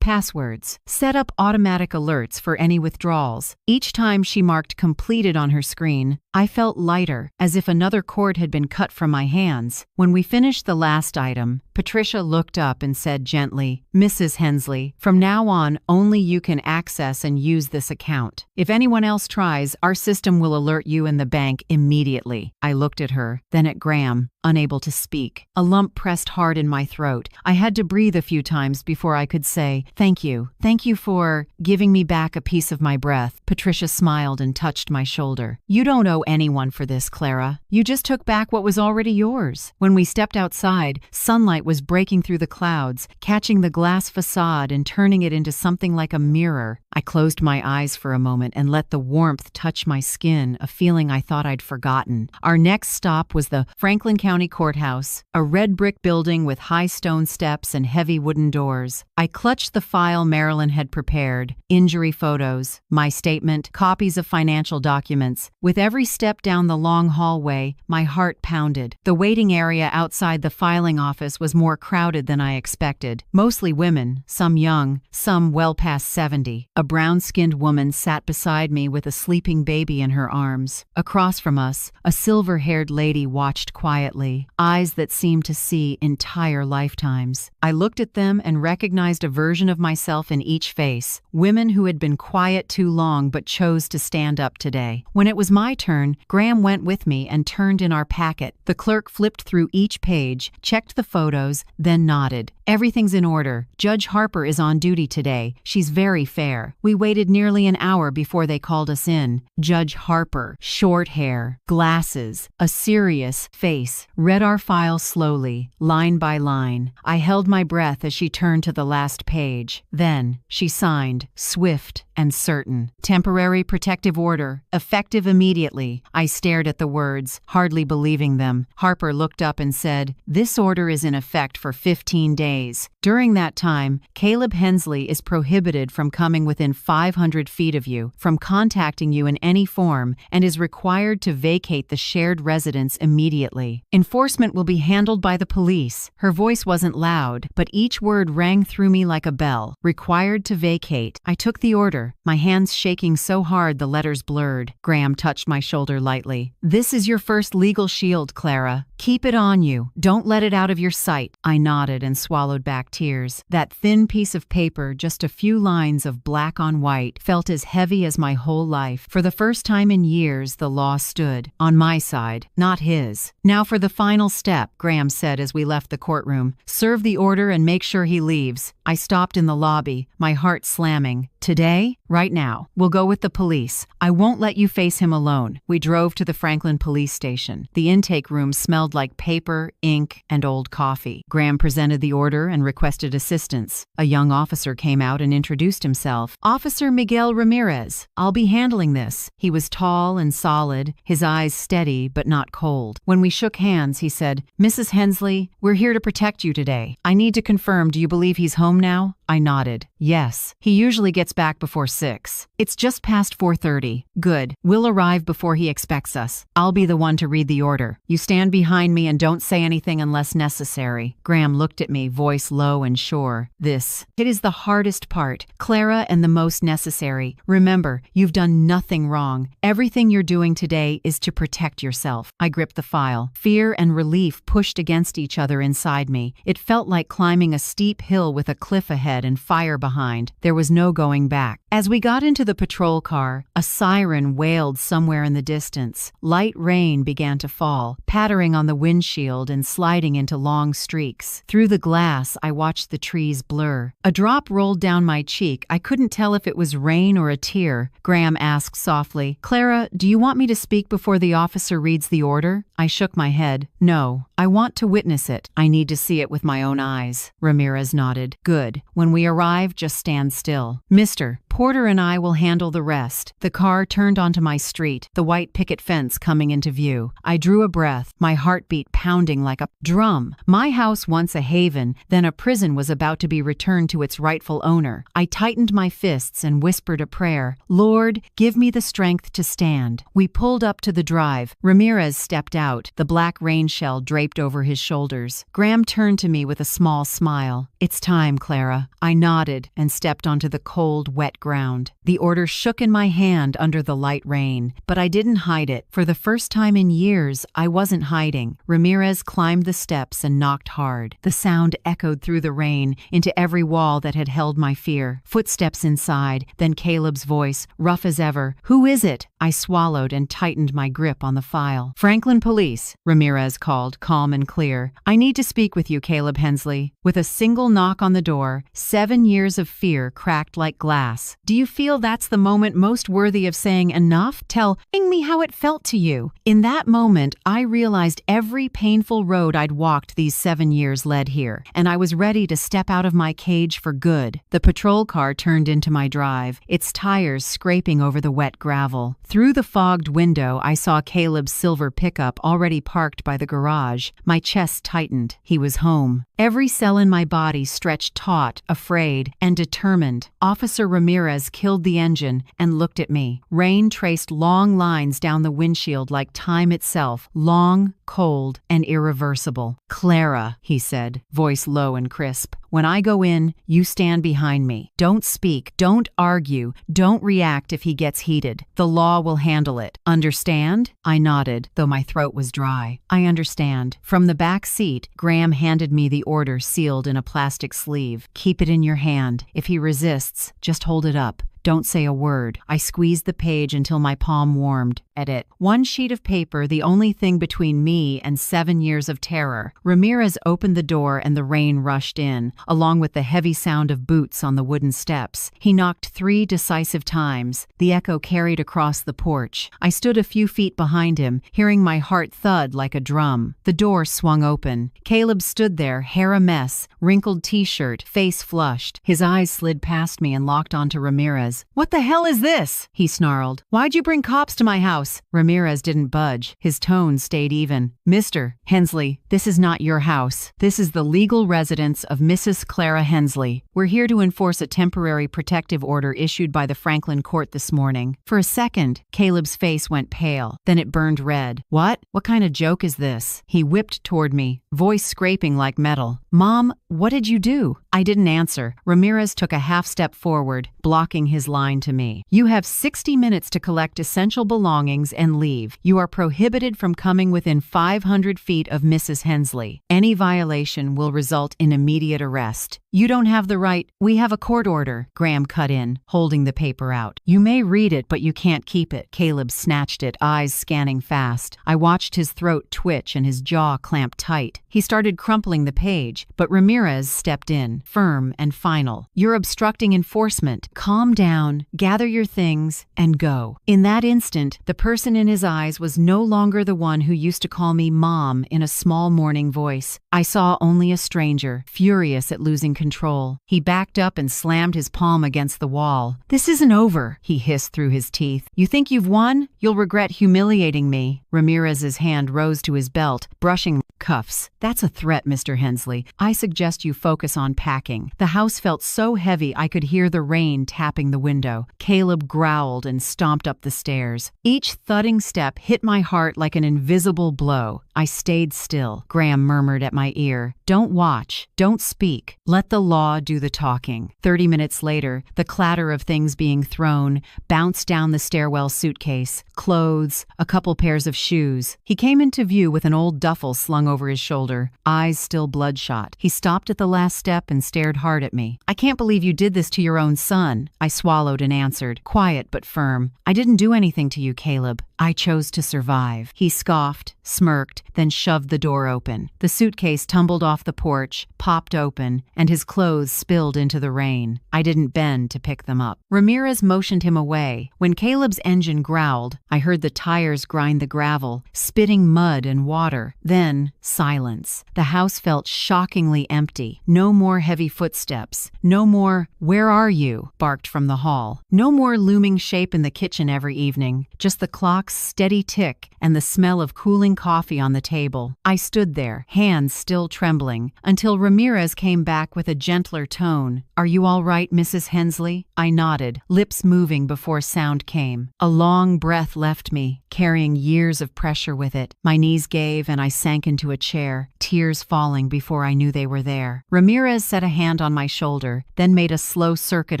passwords. Set up automatic alerts for any withdrawals. Each time she marked completed on her screen, I felt lighter, as if another cord had been cut from my hands. When we finished the last item, Patricia looked up and said gently, "Mrs. Hensley, from now on, only you can access and use this account. If anyone else tries, our system will alert you and the bank immediately." I looked at her, then at Graham, unable to speak. A lump pressed hard in my throat. I had to breathe a few times before I could say, "Thank you. Thank you for giving me back a piece of my breath." Patricia smiled and touched my shoulder. "You don't owe anyone for this, Clara. You just took back what was already yours." When we stepped outside, sunlight sunlight was breaking through the clouds, catching the glass facade and turning it into something like a mirror. I closed my eyes for a moment and let the warmth touch my skin, a feeling I thought I'd forgotten. Our next stop was the Franklin County Courthouse, a red brick building with high stone steps and heavy wooden doors. I clutched the file Marilyn had prepared, injury photos, my statement, copies of financial documents. With every step down the long hallway, my heart pounded. The waiting area outside the filing office was more crowded than I expected. Mostly women, some young, some well past 70. A brown-skinned woman sat beside me with a sleeping baby in her arms. Across from us, a silver-haired lady watched quietly, eyes that seemed to see entire lifetimes. I looked at them and recognized a version of myself in each face. Women who had been quiet too long but chose to stand up today. When it was my turn, Graham went with me and turned in our packet. The clerk flipped through each page, checked the photos, then nodded. Everything's in order. Judge Harper is on duty today. She's very fair. We waited nearly an hour before they called us in. Judge Harper, short hair, glasses, a serious face, read our file slowly, line by line. I held my breath as she turned to the last page. Then, she signed, swift and certain. Temporary protective order, effective immediately. I stared at the words, hardly believing them. Harper looked up and said, "This order is in effect for 15 days. During that time, Caleb Hensley is prohibited from coming within 500 feet of you, from contacting you in any form, and is required to vacate the shared residence immediately. Enforcement will be handled by the police." Her voice wasn't loud, but each word rang through me like a bell. Required to vacate. I took the order, my hands shaking so hard the letters blurred. Graham touched my shoulder lightly. "This is your first legal shield, Clara. Keep it on you. Don't let it out of your sight." I nodded and swallowed back tears. That thin piece of paper, just a few lines of black on white, felt as heavy as my whole life. For the first time in years, the law stood on my side, not his. "Now for the final step," Graham said as we left the courtroom. "Serve the order and make sure he leaves." I stopped in the lobby, my heart slamming. "Today? Right now. We'll go with the police. I won't let you face him alone." We drove to the Franklin police station. The intake room smelled like paper, ink, and old coffee. Graham presented the order and requested assistance. A young officer came out and introduced himself. "Officer Miguel Ramirez. I'll be handling this." He was tall and solid, his eyes steady but not cold. When we shook hands, he said, "Mrs. Hensley, we're here to protect you today. I need to confirm, do you believe he's home now?" I nodded. "Yes. He usually gets back before 6. It's just past 4:30. Good. We'll arrive before he expects us. I'll be the one to read the order. You stand behind me and don't say anything unless necessary." Graham looked at me, voice low and sure. It is the hardest part, Clara, and the most necessary. Remember, you've done nothing wrong. Everything you're doing today is to protect yourself." I gripped the file. Fear and relief pushed against each other inside me. It felt like climbing a steep hill with a cliff ahead and fire behind. There was no going back. As we got into the patrol car, a siren wailed somewhere in the distance. Light rain began to fall, pattering on the windshield and sliding into long streaks. Through the glass, I watched the trees blur. A drop rolled down my cheek. I couldn't tell if it was rain or a tear. Graham asked softly, "Clara, do you want me to speak before the officer reads the order?" I shook my head. "No, I want to witness it. I need to see it with my own eyes." Ramirez nodded. "Good. When we arrive, just stand still. Mister, Porter and I will handle the rest." The car turned onto my street, the white picket fence coming into view. I drew a breath, my heartbeat pounding like a drum. My house, once a haven, then a prison, was about to be returned to its rightful owner. I tightened my fists and whispered a prayer. "Lord, give me the strength to stand." We pulled up to the drive. Ramirez stepped out, the black rain shell draped over his shoulders. Graham turned to me with a small smile. "It's time, Clara." I nodded and stepped onto the cold, wet ground. The order shook in my hand under the light rain, but I didn't hide it. For the first time in years, I wasn't hiding. Ramirez climbed the steps and knocked hard. The sound echoed through the rain into every wall that had held my fear. Footsteps inside, then Caleb's voice, rough as ever. "Who is it?" I swallowed and tightened my grip on the file. Franklin Police, Ramirez called, calm and clear. I need to speak with you, Caleb Hensley. With a single knock on the door, 7 years of fear cracked like glass. Do you feel that's the moment most worthy of saying enough? Tell me how it felt to you. In that moment, I realized every painful road I'd walked these 7 years led here, and I was ready to step out of my cage for good. The patrol car turned into my drive, its tires scraping over the wet gravel. Through the fogged window, I saw Caleb's silver pickup already parked by the garage. My chest tightened. He was home. Every cell in my body stretched taut, afraid, and determined. Officer Ramirez killed the engine and looked at me. Rain traced long lines down the windshield like time itself, long, cold, and irreversible. "Clara," he said, voice low and crisp. "When I go in, you stand behind me. Don't speak, don't argue, don't react if he gets heated. The law will handle it. Understand?" I nodded, though my throat was dry. "I understand." From the back seat, Graham handed me the order sealed in a plastic sleeve. "Keep it in your hand. If he resists, just hold it up. Don't say a word." I squeezed the page until my palm warmed. Edit. One sheet of paper, the only thing between me and 7 years of terror. Ramirez opened the door and the rain rushed in, along with the heavy sound of boots on the wooden steps. He knocked 3 decisive times. The echo carried across the porch. I stood a few feet behind him, hearing my heart thud like a drum. The door swung open. Caleb stood there, hair a mess, wrinkled t-shirt, face flushed. His eyes slid past me and locked onto Ramirez. "What the hell is this?" he snarled. "Why'd you bring cops to my house?" Ramirez didn't budge. His tone stayed even. "Mr. Hensley, this is not your house. This is the legal residence of Mrs. Clara Hensley. We're here to enforce a temporary protective order issued by the Franklin court this morning." For a second, Caleb's face went pale. Then it burned red. "What? What kind of joke is this?" He whipped toward me, voice scraping like metal. "Mom, what did you do?" I didn't answer. Ramirez took a half step forward, blocking his line to me. "You have 60 minutes to collect essential belongings and leave. You are prohibited from coming within 500 feet of Mrs. Hensley. Any violation will result in immediate arrest." "You don't have the right." "We have a court order," Graham cut in, holding the paper out. "You may read it, but you can't keep it." Caleb snatched it, eyes scanning fast. I watched his throat twitch and his jaw clamp tight. He started crumpling the page, but Ramirez stepped in, firm and final. "You're obstructing enforcement. Calm down, gather your things, and go." In that instant, the person in his eyes was no longer the one who used to call me Mom in a small morning voice. I saw only a stranger, furious at losing control. He backed up and slammed his palm against the wall. "This isn't over," he hissed through his teeth. "You think you've won? You'll regret humiliating me." Ramirez's hand rose to his belt, brushing cuffs. "That's a threat, Mr. Hensley. I suggest you focus on packing." The house felt so heavy I could hear the rain tapping the window. Caleb growled and stomped up the stairs. Each thudding step hit my heart like an invisible blow. I stayed still. Graham murmured at my ear, "Don't watch, don't speak. Let the law do the talking." 30 minutes later, the clatter of things being thrown bounced down the stairwell suitcase, clothes, a couple pairs of shoes. He came into view with an old duffel slung over his shoulder, eyes still bloodshot. He stopped at the last step and stared hard at me. "I can't believe you did this to your own son." I swallowed and answered, quiet but firm, "I didn't do anything to you, Caleb. I chose to survive." He scoffed, smirked, then shoved the door open. The suitcase tumbled off the porch, popped open, and his clothes spilled into the rain. I didn't bend to pick them up. Ramirez motioned him away. When Caleb's engine growled, I heard the tires grind the gravel, spitting mud and water. Then, silence. The house felt shockingly empty. No more heavy footsteps. No more, "Where are you?" barked from the hall. No more looming shape in the kitchen every evening. Just the clock's steady tick and the smell of cooling coffee on the table. I stood there, hands still trembling, until Ramirez came back with a gentler tone. "Are you all right, Mrs. Hensley?" I nodded, lips moving before sound came. A long breath left me, carrying years of pressure with it. My knees gave and I sank into a chair, tears falling before I knew they were there. Ramirez set a hand on my shoulder, then made a slow circuit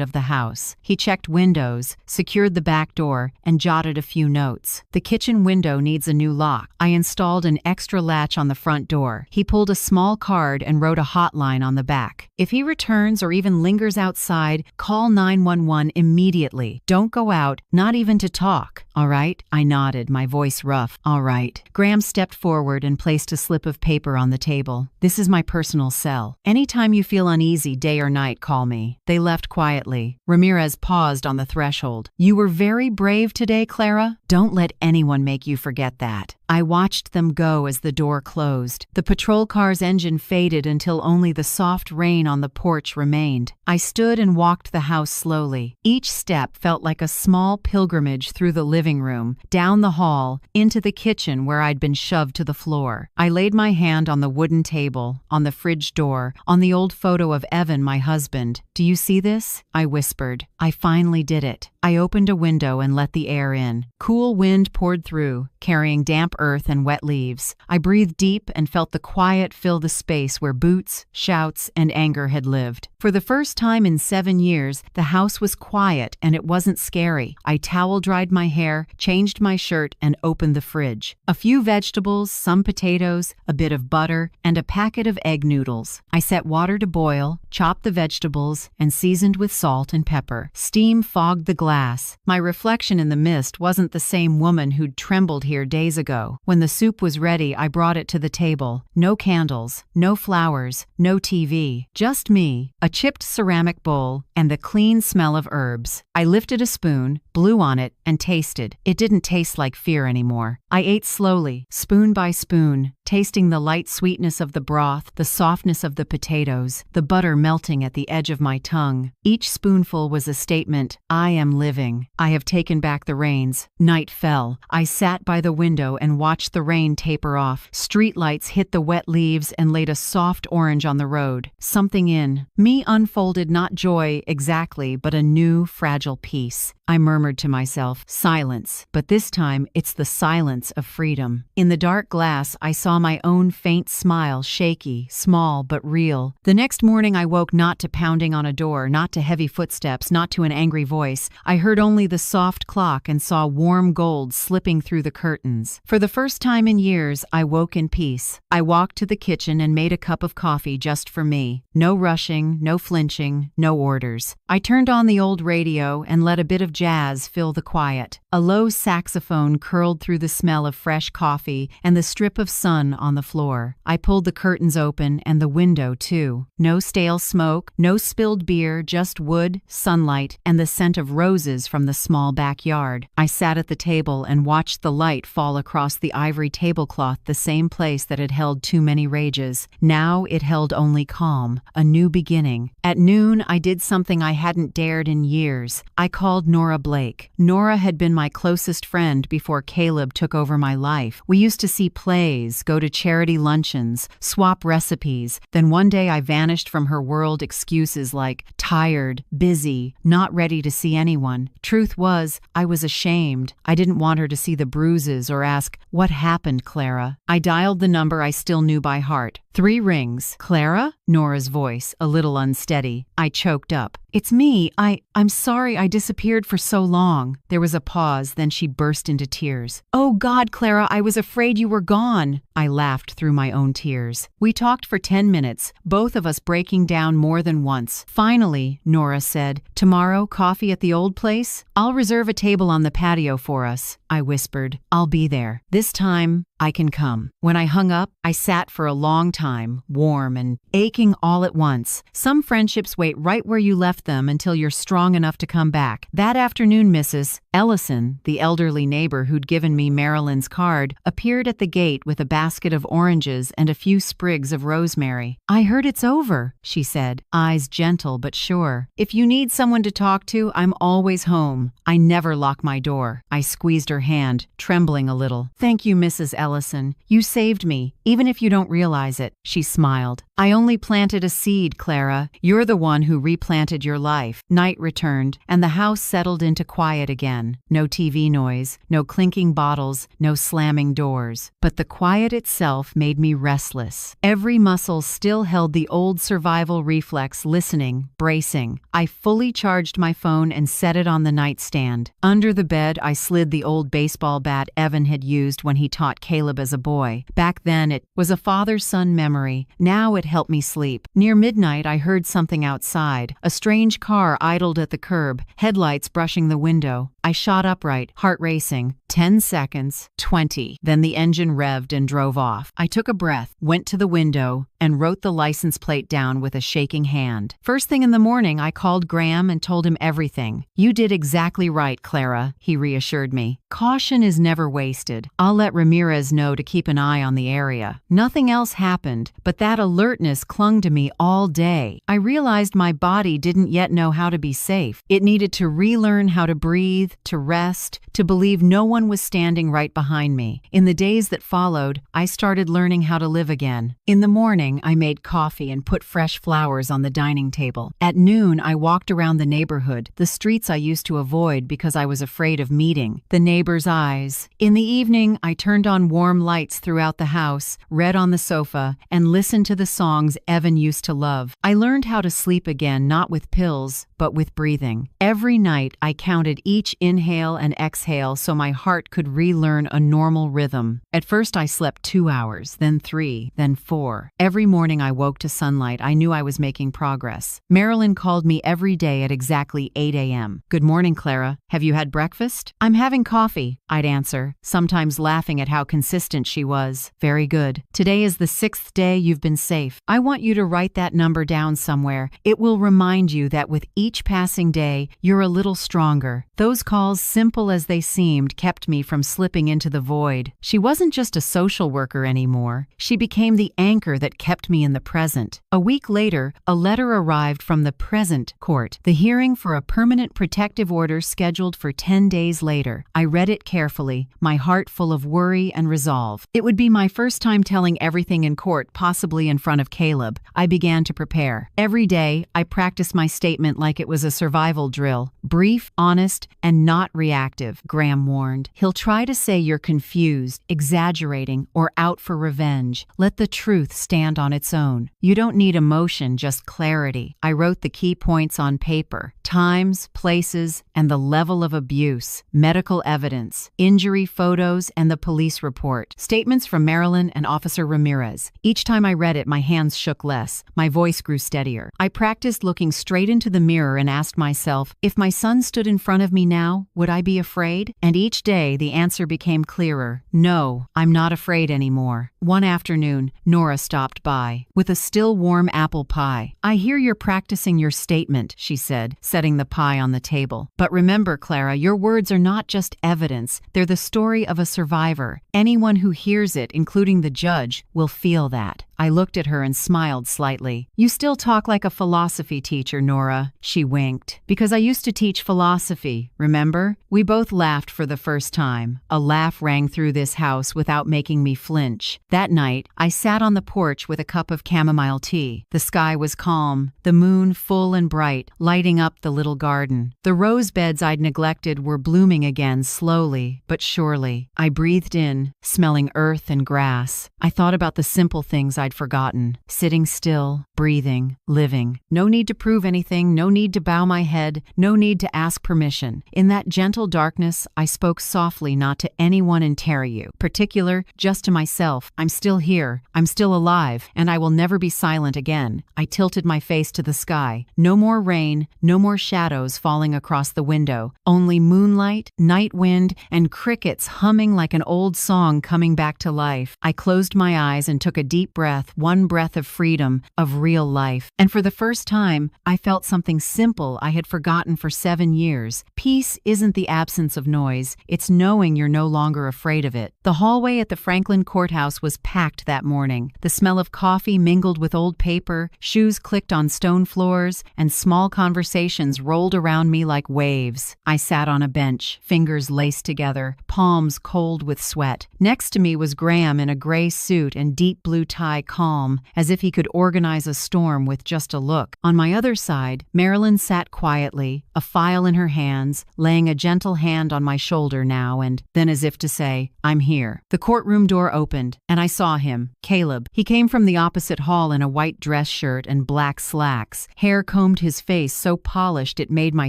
of the house. He checked windows, secured the back door, and jotted a few notes. "The kitchen window needs a new lock." I installed an extra latch on the front door. He pulled a small card and wrote a hotline on the back. "If he returns or even lingers outside, call 911 immediately. Don't go out, not even to talk." All right? I nodded, my voice rough. All right. Graham stepped forward and placed a slip of paper on the table. This is my personal cell. Anytime you feel uneasy, day or night, call me. They left quietly. Ramirez paused on the threshold. You were very brave today, Clara. Don't let anyone make you forget that. I watched them go as the door closed. The patrol car's engine faded until only the soft rain on the porch remained. I stood and walked the house slowly. Each step felt like a small pilgrimage through the living room, down the hall, into the kitchen where I'd been shoved to the floor. I laid my hand on the wooden table, on the fridge door, on the old photo of Evan, my husband. Do you see this? I whispered. I finally did it. I opened a window and let the air in. Cool wind poured through, carrying damp earth and wet leaves. I breathed deep and felt the quiet fill the space where boots, shouts, and anger had lived. For the first time in 7 years, the house was quiet and it wasn't scary. I towel-dried my hair, changed my shirt, and opened the fridge. A few vegetables, some potatoes, a bit of butter, and a packet of egg noodles. I set water to boil, chopped the vegetables, and seasoned with salt and pepper. Steam fogged the glass. My reflection in the mist wasn't the same woman who'd trembled here days ago. When the soup was ready, I brought it to the table. No candles, no flowers, no TV. Just me, a chipped ceramic bowl, and the clean smell of herbs. I lifted a spoon, blew on it, and tasted. It didn't taste like fear anymore. I ate slowly, spoon by spoon, tasting the light sweetness of the broth, the softness of the potatoes, the butter melting at the edge of my tongue. Each spoonful was a statement, I am living. I have taken back the reins. Night fell. I sat by the window and watched the rain taper off. Streetlights hit the wet leaves and laid a soft orange on the road. Something in me unfolded not joy exactly, but a new, fragile peace. I murmured to myself, silence, but this time it's the silence of freedom. In the dark glass, I saw my own faint smile, shaky, small, but real. The next morning I woke not to pounding on a door, not to heavy footsteps, not to an angry voice. I heard only the soft clock and saw warm gold slipping through the curtains. For the first time in years, I woke in peace. I walked to the kitchen and made a cup of coffee just for me. No rushing, no flinching, no orders. I turned on the old radio and let a bit of jazz fill the quiet. A low saxophone curled through the smell of fresh coffee and the strip of sun on the floor. I pulled the curtains open and the window too. No stale smoke, no spilled beer, just wood, sunlight, and the scent of roses from the small backyard. I sat at the table and watched the light fall across the ivory tablecloth, the same place that had held too many rages. Now it held only calm, a new beginning. At noon, I did something I hadn't dared in years. I called Nora Blake. Nora had been my closest friend before Caleb took over my life. We used to see plays, go to charity luncheons, swap recipes. Then one day I vanished from her world, excuses like tired, busy, not ready to see anyone. Truth was, I was ashamed. I didn't want her to see the bruises or ask, what happened, Clara? I dialed the number I still knew by heart. 3 rings. Clara? Nora's voice, a little unsteady. I choked up. It's me. I'm sorry I disappeared for so long. There was a pause, then she burst into tears. Oh God, Clara, I was afraid you were gone. I laughed through my own tears. We talked for 10 minutes, both of us breaking down more than once. Finally, Nora said, tomorrow, coffee at the old place? I'll reserve a table on the patio for us. I whispered, I'll be there. This time, I can come. When I hung up, I sat for a long time, warm and aching all at once. Some friendships wait right where you left them until you're strong enough to come back. That afternoon, Mrs. Ellison, the elderly neighbor who'd given me Marilyn's card, appeared at the gate with a basket of oranges and a few sprigs of rosemary. I heard it's over, she said, eyes gentle but sure. If you need someone to talk to, I'm always home. I never lock my door. I squeezed her hand, trembling a little. Thank you, Mrs. Ellison. You saved me, even if you don't realize it. She smiled. I only planted a seed, Clara. You're the one who replanted your life. Night returned, and the house settled into quiet again. No TV noise, no clinking bottles, no slamming doors. But the quiet itself made me restless. Every muscle still held the old survival reflex, listening, bracing. I fully charged my phone and set it on the nightstand. Under the bed, I slid the old baseball bat Evan had used when he taught Caleb as a boy. Back then, it was a father-son memory. Now it helped me sleep. Near midnight, I heard something outside. A strange car idled at the curb, headlights brushing the window. I shot upright, heart racing. 10 seconds, 20. Then the engine revved and drove off. I took a breath, went to the window, and wrote the license plate down with a shaking hand. First thing in the morning, I called Graham and told him everything. "You did exactly right, Clara," he reassured me. "Caution is never wasted. I'll let Ramirez know to keep an eye on the area." Nothing else happened, but that alertness clung to me all day. I realized my body didn't yet know how to be safe. It needed to relearn how to breathe, to rest, to believe no one was standing right behind me. In the days that followed, I started learning how to live again. In the morning, I made coffee and put fresh flowers on the dining table. At noon, I walked around the neighborhood, the streets I used to avoid because I was afraid of meeting the neighbors' eyes. In the evening, I turned on warm lights throughout the house, read on the sofa, and listened to the songs Evan used to love. I learned how to sleep again, not with pills, but with breathing. Every night, I counted each inhale and exhale so my heart could relearn a normal rhythm. At first, I slept 2 hours, then 3, then 4. Every morning I woke to sunlight, I knew I was making progress. Marilyn called me every day at exactly 8 a.m. "Good morning, Clara. Have you had breakfast?" "I'm having coffee," I'd answer, sometimes laughing at how consistent she was. "Very good. Today is the 6th day you've been safe. I want you to write that number down somewhere. It will remind you that with each passing day, you're a little stronger." Those calls, simple as they seemed, kept me from slipping into the void. She wasn't just a social worker anymore. She became the anchor that kept me in the present. A week later, a letter arrived from the present court, the hearing for a permanent protective order scheduled for 10 days later. I read it carefully, my heart full of worry and resolve. It would be my first time telling everything in court, possibly in front of Caleb. I began to prepare. Every day, I practiced my statement like it was a survival drill. Brief, honest, and not reactive, Graham warned. "He'll try to say you're confused, exaggerating, or out for revenge. Let the truth stand on its own. You don't need emotion, just clarity." I wrote the key points on paper: times, places, and the level of abuse, medical evidence, injury photos, and the police report. Statements from Marilyn and Officer Ramirez. Each time I read it, my hands shook less. My voice grew steadier. I practiced looking straight into the mirror and asked myself, if my son stood in front of me now, would I be afraid? And each day, the answer became clearer. No, I'm not afraid anymore. One afternoon, Nora stopped by with a still warm apple pie. "I hear you're practicing your statement," she said, setting the pie on the table. "But remember, Clara, your words are not just evidence. They're the story of a survivor. Anyone who hears it, including the judge, will feel that." I looked at her and smiled slightly. "You still talk like a philosophy teacher, Nora," she winked. "Because I used to teach philosophy, remember?" We both laughed for the first time. A laugh rang through this house without making me flinch. That night, I sat on the porch with a cup of chamomile tea. The sky was calm, the moon full and bright, lighting up the little garden. The rose beds I'd neglected were blooming again, slowly but surely. I breathed in, smelling earth and grass. I thought about the simple things I'd forgotten. Sitting still, breathing, living. No need to prove anything, no need to bow my head, no need to ask permission. In that gentle darkness, I spoke softly, not to anyone in Terriu, particular, just to myself. I'm still here, I'm still alive, and I will never be silent again. I tilted my face to the sky. No more rain, no more shadows falling across the window. Only moonlight, night wind, and crickets humming like an old song coming back to life. I closed my eyes and took a deep breath, one breath of freedom, of real life. And for the first time, I felt something simple I had forgotten for 7 years. Peace isn't the absence of noise, it's knowing you're no longer afraid of it. The hallway at the Franklin courthouse was packed that morning. The smell of coffee mingled with old paper, shoes clicked on stone floors, and small conversations rolled around me like waves. I sat on a bench, fingers laced together, palms cold with sweat. Next to me was Graham in a gray suit and deep blue tie, calm, as if he could organize a storm with just a look. On my other side, Marilyn sat quietly, a file in her hands, hands, laying a gentle hand on my shoulder now and then, as if to say, "I'm here." The courtroom door opened, and I saw him, Caleb. He came from the opposite hall in a white dress shirt and black slacks. Hair combed his face so polished it made my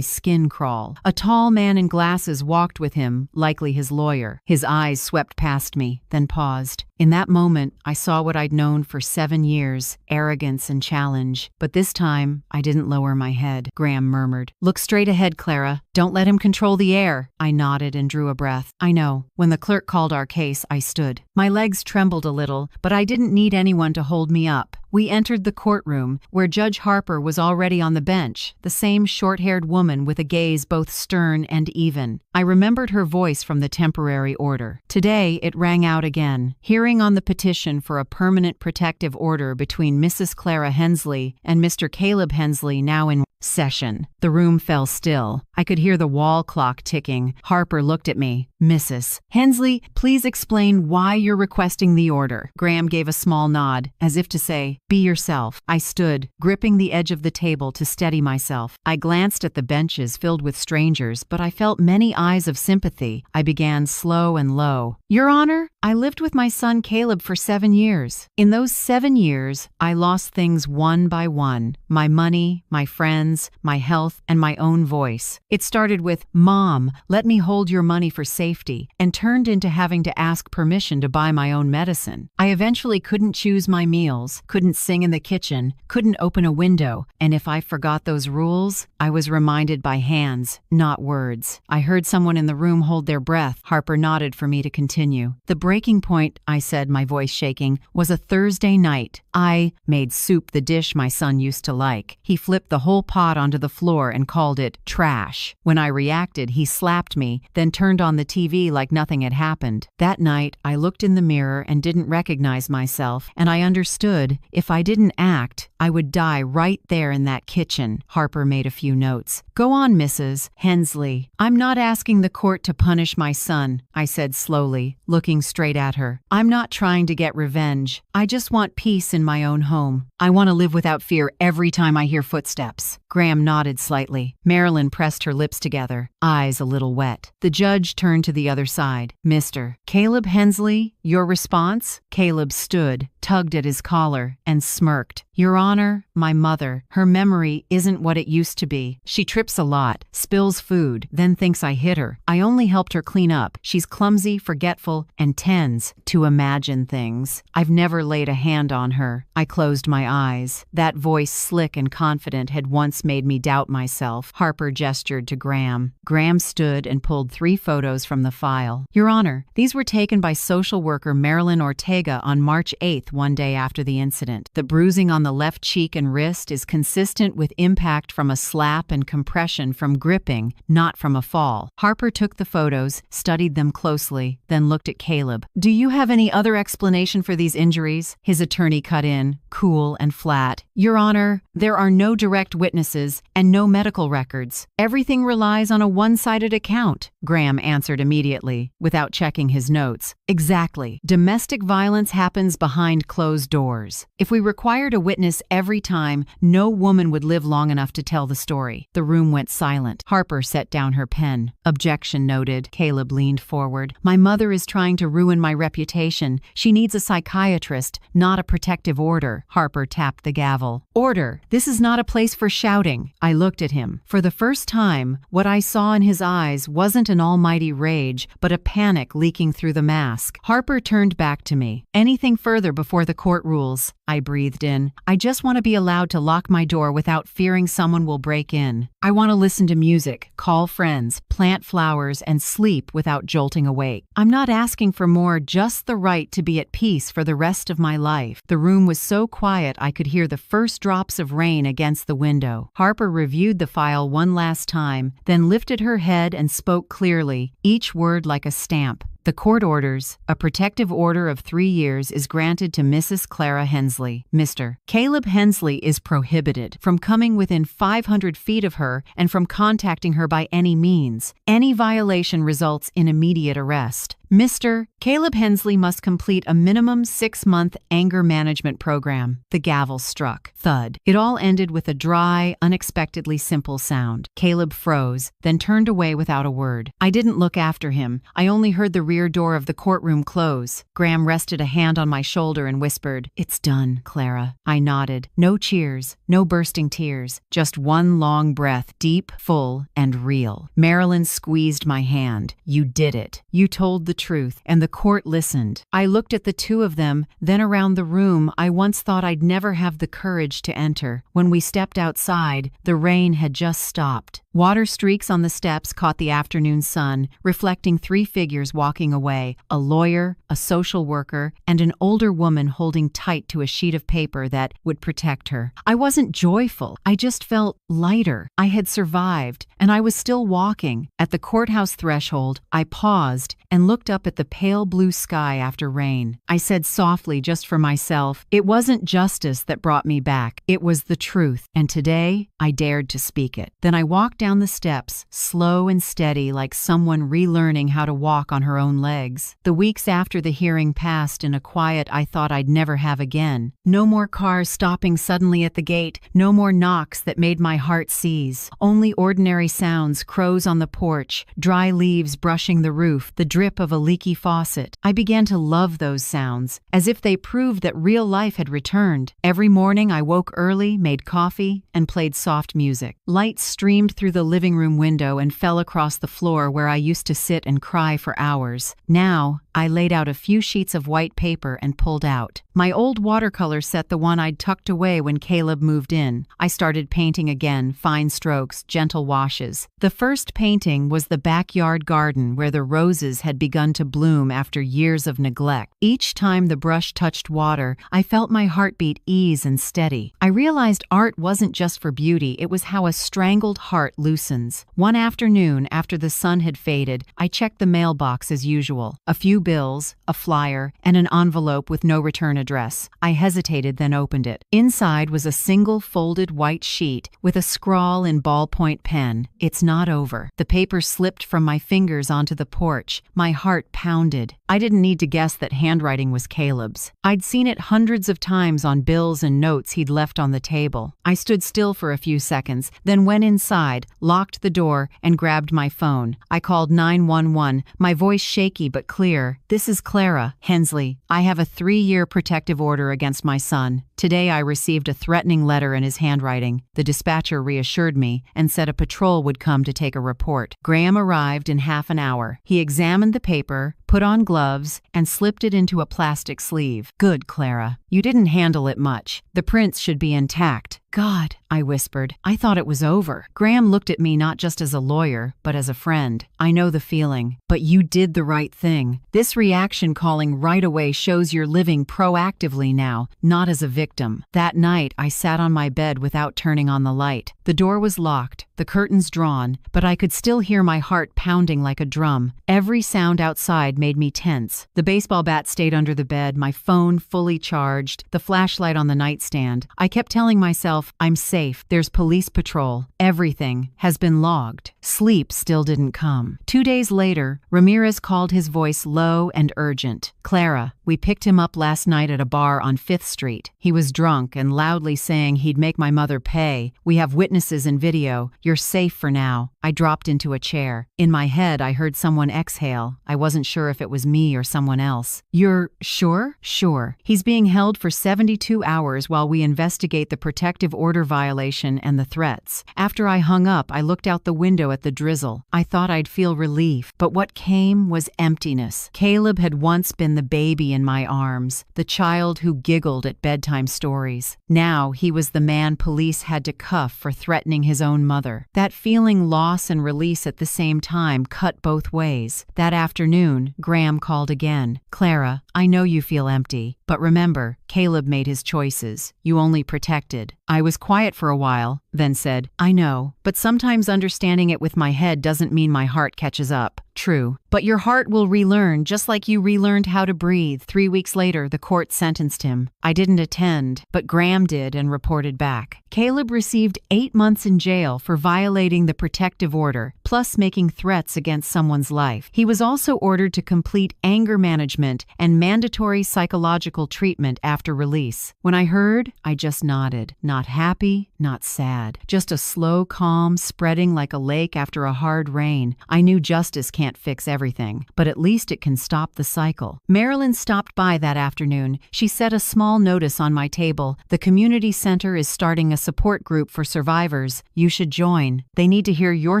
skin crawl. A tall man in glasses walked with him, likely his lawyer. His eyes swept past me, then paused. In that moment, I saw what I'd known for 7 years, arrogance and challenge. But this time, I didn't lower my head. Graham murmured, "Look straight ahead, Clara. Don't let him control the air." I nodded and drew a breath. I know. When the clerk called our case, I stood. My legs trembled a little, but I didn't need anyone to hold me up. We entered the courtroom, where Judge Harper was already on the bench, the same short-haired woman with a gaze both stern and even. I remembered her voice from the temporary order. Today, it rang out again. Hearing on the petition for a permanent protective order between Mrs. Clara Hensley and Mr. Caleb Hensley now in session. The room fell still. I could hear the wall clock ticking. Harper looked at me. "Mrs. Hensley, please explain why you're requesting the order." Graham gave a small nod, as if to say, "Be yourself." I stood, gripping the edge of the table to steady myself. I glanced at the benches filled with strangers, but I felt many eyes of sympathy. I began slow and low. "Your Honor, I lived with my son Caleb for 7 years. In those 7 years, I lost things one by one. My money, my friends, my health, and my own voice. It started with, 'Mom, let me hold your money for safety,' and turned into having to ask permission to buy my own medicine. I eventually couldn't choose my meals, couldn't sing in the kitchen, couldn't open a window, and if I forgot those rules, I was reminded by hands, not words. I heard someone in the room hold their breath. Harper nodded for me to continue. "The breaking point," I said, my voice shaking, "was a Thursday night. I made soup, the dish my son used to like. He flipped the whole pot onto the floor and called it trash. When I reacted, he slapped me, then turned on the TV like nothing had happened. That night, I looked in the mirror and didn't recognize myself, and I understood if I didn't act, I would die right there in that kitchen." Harper made a few notes. "Go on, Mrs. Hensley. I'm not asking the court to punish my son," I said slowly, looking straight at her. "I'm not trying to get revenge. I just want peace in my own home. I want to live without fear every time I hear footsteps." Graham nodded slightly. Marilyn pressed her lips together, eyes a little wet. The judge turned to the other side. "Mr. Caleb Hensley, your response?" Caleb stood, tugged at his collar, and smirked. "Your Honor, my mother, her memory isn't what it used to be. She trips a lot, spills food, then thinks I hit her. I only helped her clean up. She's clumsy, forgetful, and tends to imagine things. I've never laid a hand on her." I closed my eyes. That voice, slick and confident, had once made me doubt myself. Harper gestured to Graham. Graham stood and pulled 3 photos from the file. "Your Honor, these were taken by social worker Marilyn Ortega on March 8th, one day after the incident. The bruising on the left cheek and wrist is consistent with impact from a slap and compression from gripping, not from a fall." Harper took the photos, studied them closely, then looked at Caleb. "Do you have any other explanation for these injuries?" His attorney cut in, cool and flat. "Your Honor, there are no direct witnesses and no medical records. Everything relies on a one-sided account." Graham answered immediately, without checking his notes. "Exactly. Domestic violence happens behind closed doors. If we required a witness every time, no woman would live long enough to tell the story." The room went silent. Harper set down her pen. "Objection noted." Caleb leaned forward. "My mother is trying to ruin my reputation. She needs a psychiatrist, not a protective order." Harper tapped the gavel. "Order! This is not a place for shouting." I looked at him. For the first time, what I saw in his eyes wasn't an almighty rage, but a panic leaking through the mask. Harper turned back to me. "Anything further before the court rules?" I breathed in. "I just want to be allowed to lock my door without fearing someone will break in. I want to listen to music, call friends, plant flowers, and sleep without jolting awake. I'm not asking for more, just the right to be at peace for the rest of my life." The room was so quiet I could hear the first drops of rain against the window. Harper reviewed the file one last time, then lifted her head and spoke clearly, each word like a stamp. "The court orders, a protective order of 3 years is granted to Mrs. Clara Hensley. Mr. Caleb Hensley is prohibited from coming within 500 feet of her and from contacting her by any means. Any violation results in immediate arrest. Mr. Caleb Hensley must complete a minimum 6-month anger management program. The gavel struck. Thud. It all ended with a dry, unexpectedly simple sound. Caleb froze, then turned away without a word. I didn't look after him. I only heard the rear door of the courtroom close. Graham rested a hand on my shoulder and whispered, "It's done, Clara." I nodded. No cheers, no bursting tears, just one long breath, deep, full, and real. Marilyn squeezed my hand. "You did it. You told the truth, and the court listened." I looked at the two of them, then around the room I once thought I'd never have the courage to enter. When we stepped outside, the rain had just stopped. Water streaks on the steps caught the afternoon sun, reflecting 3 figures walking away: a lawyer, a social worker, and an older woman holding tight to a sheet of paper that would protect her. I wasn't joyful. I just felt lighter. I had survived, and I was still walking. At the courthouse threshold, I paused and looked up at the pale blue sky after rain. I said softly, just for myself, it wasn't justice that brought me back. It was the truth, and today I dared to speak it. Then I walked down the steps, slow and steady, like someone relearning how to walk on her own legs. The weeks after the hearing passed in a quiet I thought I'd never have again. No more cars stopping suddenly at the gate, no more knocks that made my heart seize. Only ordinary sounds: crows on the porch, dry leaves brushing the roof, the drip of a leaky faucet. I began to love those sounds, as if they proved that real life had returned. Every morning I woke early, made coffee, and played soft music. Light streamed through the living room window and fell across the floor where I used to sit and cry for hours. Now, I laid out a few sheets of white paper and pulled out my old watercolor set, the one I'd tucked away when Caleb moved in. I started painting again, fine strokes, gentle washes. The first painting was the backyard garden where the roses had begun to bloom after years of neglect. Each time the brush touched water, I felt my heartbeat ease and steady. I realized art wasn't just for beauty, it was how a strangled heart loosens. One afternoon, after the sun had faded, I checked the mailbox as usual. A few bills, a flyer, and an envelope with no return address. I hesitated, then opened it. Inside was a single folded white sheet with a scrawl in ballpoint pen. "It's not over." The paper slipped from my fingers onto the porch. My heart pounded. I didn't need to guess that handwriting was Caleb's. I'd seen it hundreds of times on bills and notes he'd left on the table. I stood still for a few seconds, then went inside, locked the door, and grabbed my phone. I called 911, my voice shaky but clear. "This is Clara. Hensley. I have a 3-year protective order against my son. Today I received a threatening letter in his handwriting." The dispatcher reassured me and said a patrol would come to take a report. Graham arrived in half an hour. He examined the paper, put on gloves, and slipped it into a plastic sleeve. "Good, Clara. You didn't handle it much. The prints should be intact." "God," I whispered. "I thought it was over." Graham looked at me not just as a lawyer, but as a friend. "I know the feeling, but you did the right thing. This reaction calling right away shows you're living proactively now, not as a victim." That night, I sat on my bed without turning on the light. The door was locked, the curtains drawn, but I could still hear my heart pounding like a drum. Every sound outside made me tense. The baseball bat stayed under the bed, my phone fully charged, the flashlight on the nightstand. I kept telling myself, "I'm safe. There's police patrol. Everything has been logged." Sleep still didn't come. 2 days later, Ramirez called, his voice low and urgent. "Clara, we picked him up last night at a bar on 5th Street. He was drunk and loudly saying he'd make my mother pay. We have witnesses and video. You're safe for now." I dropped into a chair. In my head, I heard someone exhale. I wasn't sure if it was me or someone else. "You're sure?" "Sure. He's being held for 72 hours while we investigate the protective order violation and the threats." After I hung up, I looked out the window at the drizzle. I thought I'd feel relief, but what came was emptiness. Caleb had once been the baby in my arms, the child who giggled at bedtime stories. Now he was the man police had to cuff for threatening his own mother. That feeling loss and release at the same time cut both ways. That afternoon, Graham called again. "Clara, I know you feel empty, but remember, Caleb made his choices. You only protected." I was quiet for a while, then said, "I know, but sometimes understanding it with my head doesn't mean my heart catches up." "True, but your heart will relearn just like you relearned how to breathe." 3 weeks later, the court sentenced him. I didn't attend, but Graham did and reported back. Caleb received 8 months in jail for violating the protective order, plus making threats against someone's life. He was also ordered to complete anger management and mandatory psychological treatment after release. When I heard, I just nodded. Not happy, not sad. Just a slow calm spreading like a lake after a hard rain. I knew justice can't fix everything, but at least it can stop the cycle. Marilyn stopped by that afternoon. She set a small notice on my table. The community center is starting a support group for survivors. You should join. They need to hear your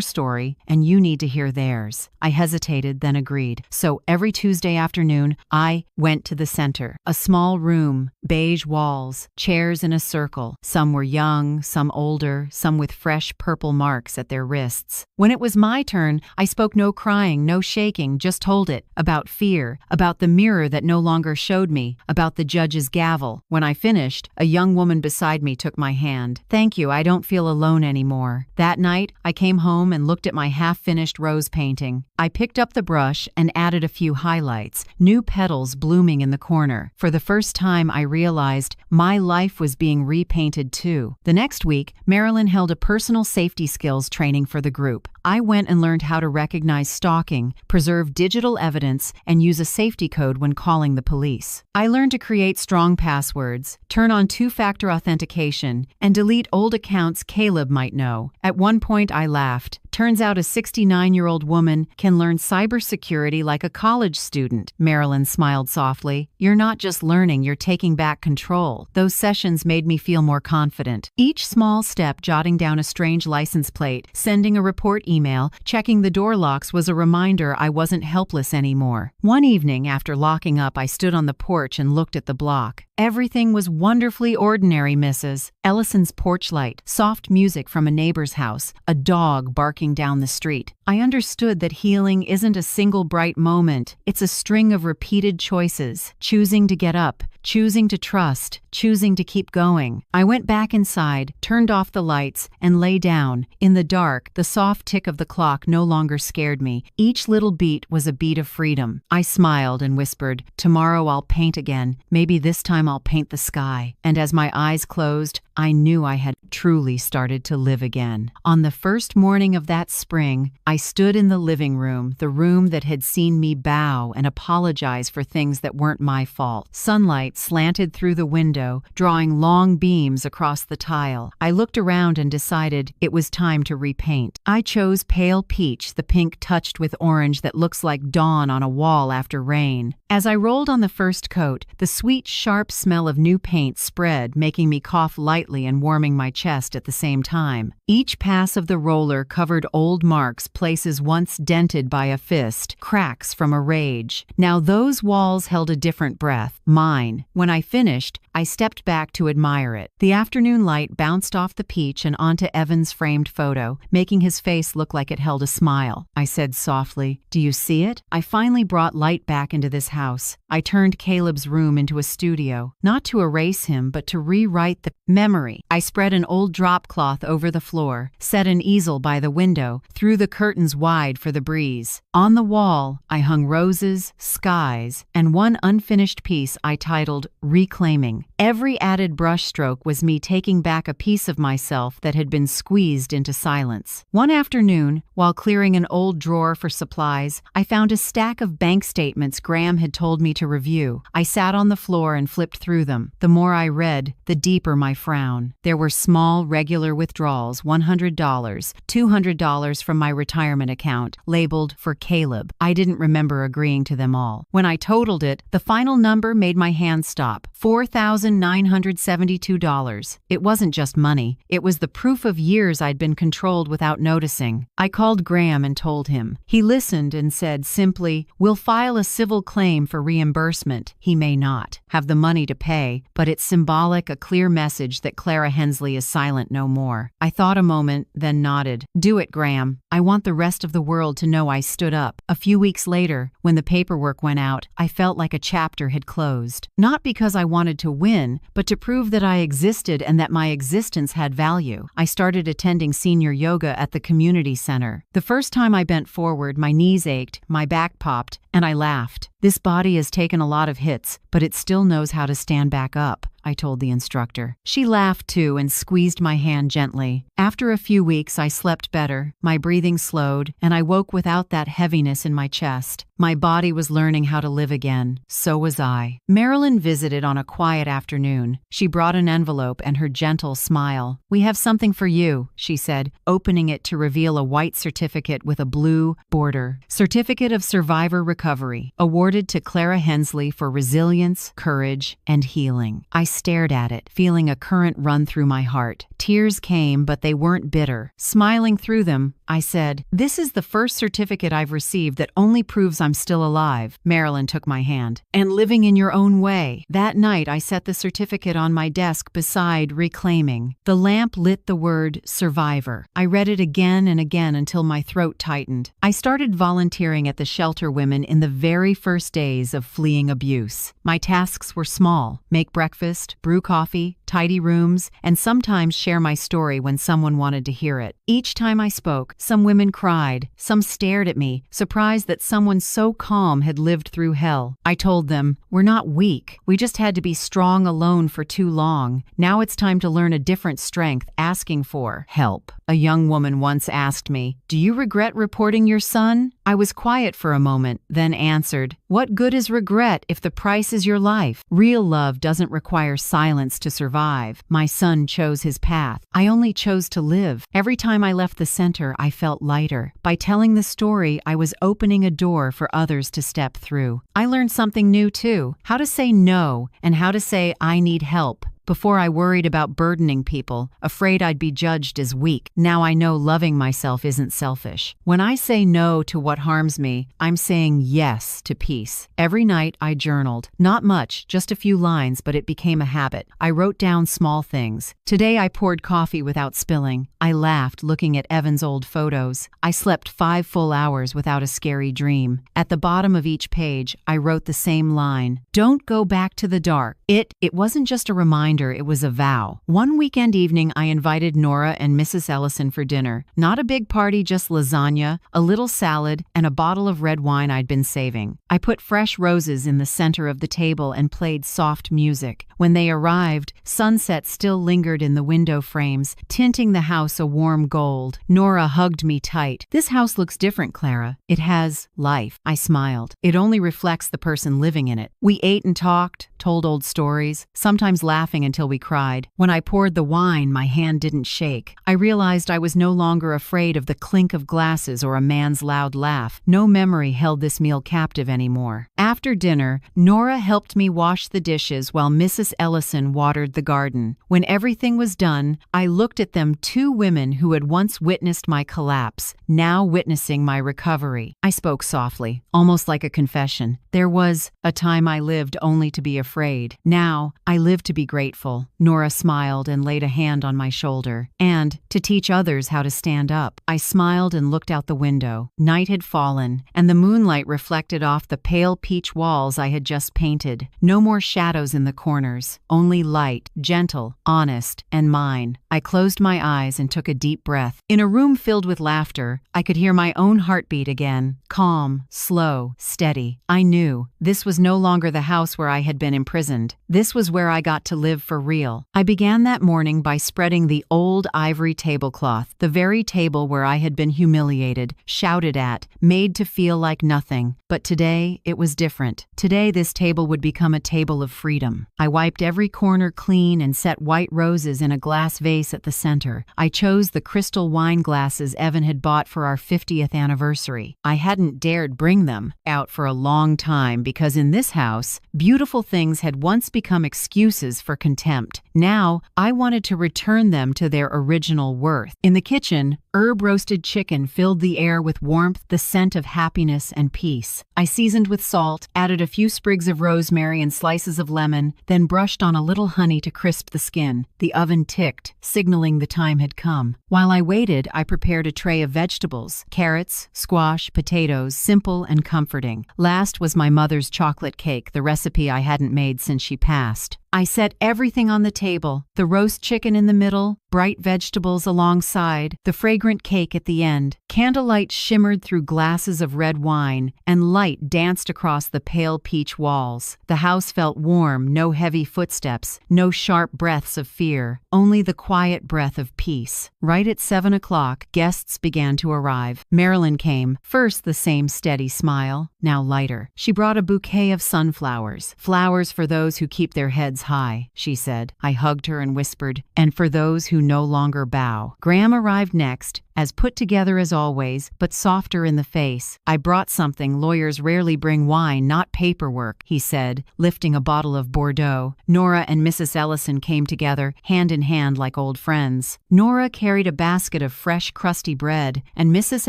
story, and you need to hear theirs. I hesitated, then agreed. So every Tuesday afternoon, I went to the center. A small room, beige walls, chairs in a circle. Some were young, some older, some with fresh purple marks at their wrists. When it was my turn, I spoke no crying, no shaking, just told it. About fear, about the mirror that no longer showed me, about the judge's gavel. When I finished, a young woman beside me took my hand. Thank you, I don't feel alone anymore. That night, I came home and looked at my half-finished rose painting. I picked up the brush and added a few highlights, new petals blooming in the corner. For the first time, I realized my life was being repainted too. The next week, Marilyn held a personal safety skills training for the group. I went and learned how to recognize stalking, preserve digital evidence, and use a safety code when calling the police. I learned to create strong passwords, turn on two-factor authentication, and delete old accounts Caleb might know. At one point, I laughed. Turns out a 69-year-old woman can learn cybersecurity like a college student. Marilyn smiled softly. You're not just learning, you're taking back control. Those sessions made me feel more confident. Each small step, jotting down a strange license plate, sending a report email, checking the door locks, was a reminder I wasn't helpless anymore. One evening, after locking up, I stood on the porch and looked at the block. Everything was wonderfully ordinary, Mrs. Ellison's porch light, soft music from a neighbor's house, a dog barking down the street. I understood that healing isn't a single bright moment. It's a string of repeated choices. Choosing to get up, choosing to trust, choosing to keep going. I went back inside, turned off the lights, and lay down. In the dark, the soft tick of the clock no longer scared me. Each little beat was a beat of freedom. I smiled and whispered, tomorrow I'll paint again. Maybe this time I'll paint the sky. And as my eyes closed, I knew I had truly started to live again. On the first morning of that spring, I stood in the living room, the room that had seen me bow and apologize for things that weren't my fault. Sunlight slanted through the window, drawing long beams across the tile. I looked around and decided it was time to repaint. I chose pale peach, the pink touched with orange that looks like dawn on a wall after rain. As I rolled on the first coat, the sweet, sharp smell of new paint spread, making me cough lightly and warming my chest at the same time. Each pass of the roller covered old marks, places once dented by a fist, cracks from a rage. Now those walls held a different breath, mine. When I finished, I stepped back to admire it. The afternoon light bounced off the peach and onto Evan's framed photo, making his face look like it held a smile. I said softly, "Do you see it? I finally brought light back into this house. I turned Caleb's room into a studio, not to erase him, but to rewrite the memory. I spread an old drop cloth over the floor, set an easel by the window, threw the curtains wide for the breeze. On the wall, I hung roses, skies, and one unfinished piece I titled Reclaiming. Every added brushstroke was me taking back a piece of myself that had been squeezed into silence. One afternoon, while clearing an old drawer for supplies, I found a stack of bank statements Graham had told me to review. I sat on the floor and flipped through them. The more I read, the deeper my frown. There were small, regular withdrawals, $100, $200 from my retirement account, labeled for Caleb. I didn't remember agreeing to them all. When I totaled it, the final number made my hand stop. $4,972. It wasn't just money. It was the proof of years I'd been controlled without noticing. I called Graham and told him. He listened and said simply, "We'll file a civil claim for reimbursement." He may not have the money to pay, but it's symbolic, a clear message that Clara Hensley is silent no more. I thought a moment, then nodded. "Do it, Graham. I want the rest of the world to know I stood up." A few weeks later, when the paperwork went out, I felt like a chapter had closed. Not because I wanted to win, but to prove that I existed and that my existence had value. I started attending senior yoga at the community center. The first time I bent forward, my knees ached, my back popped, and I laughed. This body has taken a lot of hits, but it still knows how to stand back up, I told the instructor. She laughed too and squeezed my hand gently. After a few weeks, I slept better, my breathing slowed, and I woke without that heaviness in my chest. My body was learning how to live again. So was I. Marilyn visited on a quiet afternoon. She brought an envelope and her gentle smile. "We have something for you," she said, opening it to reveal a white certificate with a blue border. Certificate of Survivor Recovery, awarded to Clara Hensley for resilience, courage, and healing. I stared at it, feeling a current run through my heart. Tears came, but they weren't bitter. Smiling through them, I said, "This is the first certificate I've received that only proves I'm still alive." Marilyn took my hand. "And living in your own way." That night, I set the certificate on my desk beside Reclaiming. The lamp lit the word Survivor. I read it again and again until my throat tightened. I started volunteering at the shelter women in the very first days of fleeing abuse. My tasks were small: make breakfast, brew coffee, tidy rooms, and sometimes share my story when someone wanted to hear it. Each time I spoke, some women cried, some stared at me, surprised that someone so calm had lived through hell. I told them, "We're not weak. We just had to be strong alone for too long. Now it's time to learn a different strength, asking for help." A young woman once asked me, "Do you regret reporting your son?" I was quiet for a moment, then answered, "What good is regret if the price is your life? Real love doesn't require silence to survive. My son chose his path. I only chose to live." Every time I left the center, I felt lighter. By telling the story, I was opening a door for others to step through. I learned something new too: how to say no and how to say I need help. Before I worried about burdening people, afraid I'd be judged as weak. Now I know loving myself isn't selfish. When I say no to what harms me, I'm saying yes to peace. Every night I journaled. Not much, just a few lines, but it became a habit. I wrote down small things. Today I poured coffee without spilling. I laughed looking at Evan's old photos. I slept 5 full hours without a scary dream. At the bottom of each page, I wrote the same line: "Don't go back to the dark." It wasn't just a reminder. It was a vow. One weekend evening, I invited Nora and Mrs. Ellison for dinner. Not a big party, just lasagna, a little salad, and a bottle of red wine I'd been saving. I put fresh roses in the center of the table and played soft music. When they arrived, sunset still lingered in the window frames, tinting the house a warm gold. Nora hugged me tight. "This house looks different, Clara. It has life." I smiled. "It only reflects the person living in it." We ate and talked, told old stories, sometimes laughing until we cried. When I poured the wine, my hand didn't shake. I realized I was no longer afraid of the clink of glasses or a man's loud laugh. No memory held this meal captive anymore. After dinner, Nora helped me wash the dishes while Mrs. Ellison watered the garden. When everything was done, I looked at them, 2 women who had once witnessed my collapse, now witnessing my recovery. I spoke softly, almost like a confession. There was a time I lived only to be afraid. Now, I live to be grateful. Nora smiled and laid a hand on my shoulder. "And to teach others how to stand up." I smiled and looked out the window. Night had fallen, and the moonlight reflected off the pale peach walls I had just painted. No more shadows in the corners, only light, gentle, honest, and mine. I closed my eyes and took a deep breath. In a room filled with laughter, I could hear my own heartbeat again. Calm, slow, steady. I knew this was no longer the house where I had been imprisoned. This was where I got to live for real. I began that morning by spreading the old ivory tablecloth, the very table where I had been humiliated, shouted at, made to feel like nothing. But today, it was different. Today, this table would become a table of freedom. I wiped every corner clean and set white roses in a glass vase at the center. I chose the crystal wine glasses Evan had bought for our 50th anniversary. I hadn't dared bring them out for a long time because in this house, beautiful things had once become excuses for contempt. Now, I wanted to return them to their original worth. In the kitchen, herb-roasted chicken filled the air with warmth, the scent of happiness and peace. I seasoned with salt, added a few sprigs of rosemary and slices of lemon, then brushed on a little honey to crisp the skin. The oven ticked, signaling the time had come. While I waited, I prepared a tray of vegetables: carrots, squash, potatoes, simple and comforting. Last was my mother's chocolate cake, the recipe I hadn't made since she passed. I set everything on the table: the roast chicken in the middle, bright vegetables alongside, the fragrant cake at the end. Candlelight shimmered through glasses of red wine, and light danced across the pale peach walls. The house felt warm, no heavy footsteps, no sharp breaths of fear, only the quiet breath of peace. Right at 7 o'clock, guests began to arrive. Marilyn came, first the same steady smile, now lighter. She brought a bouquet of sunflowers. Flowers for those who keep their heads high, she said. I hugged her and whispered, and for those who no longer bow. Graham arrived next, as put together as always, but softer in the face. I brought something. Lawyers rarely bring wine, not paperwork, he said, lifting a bottle of Bordeaux. Nora and Mrs. Ellison came together, hand in hand like old friends. Nora carried a basket of fresh, crusty bread, and Mrs.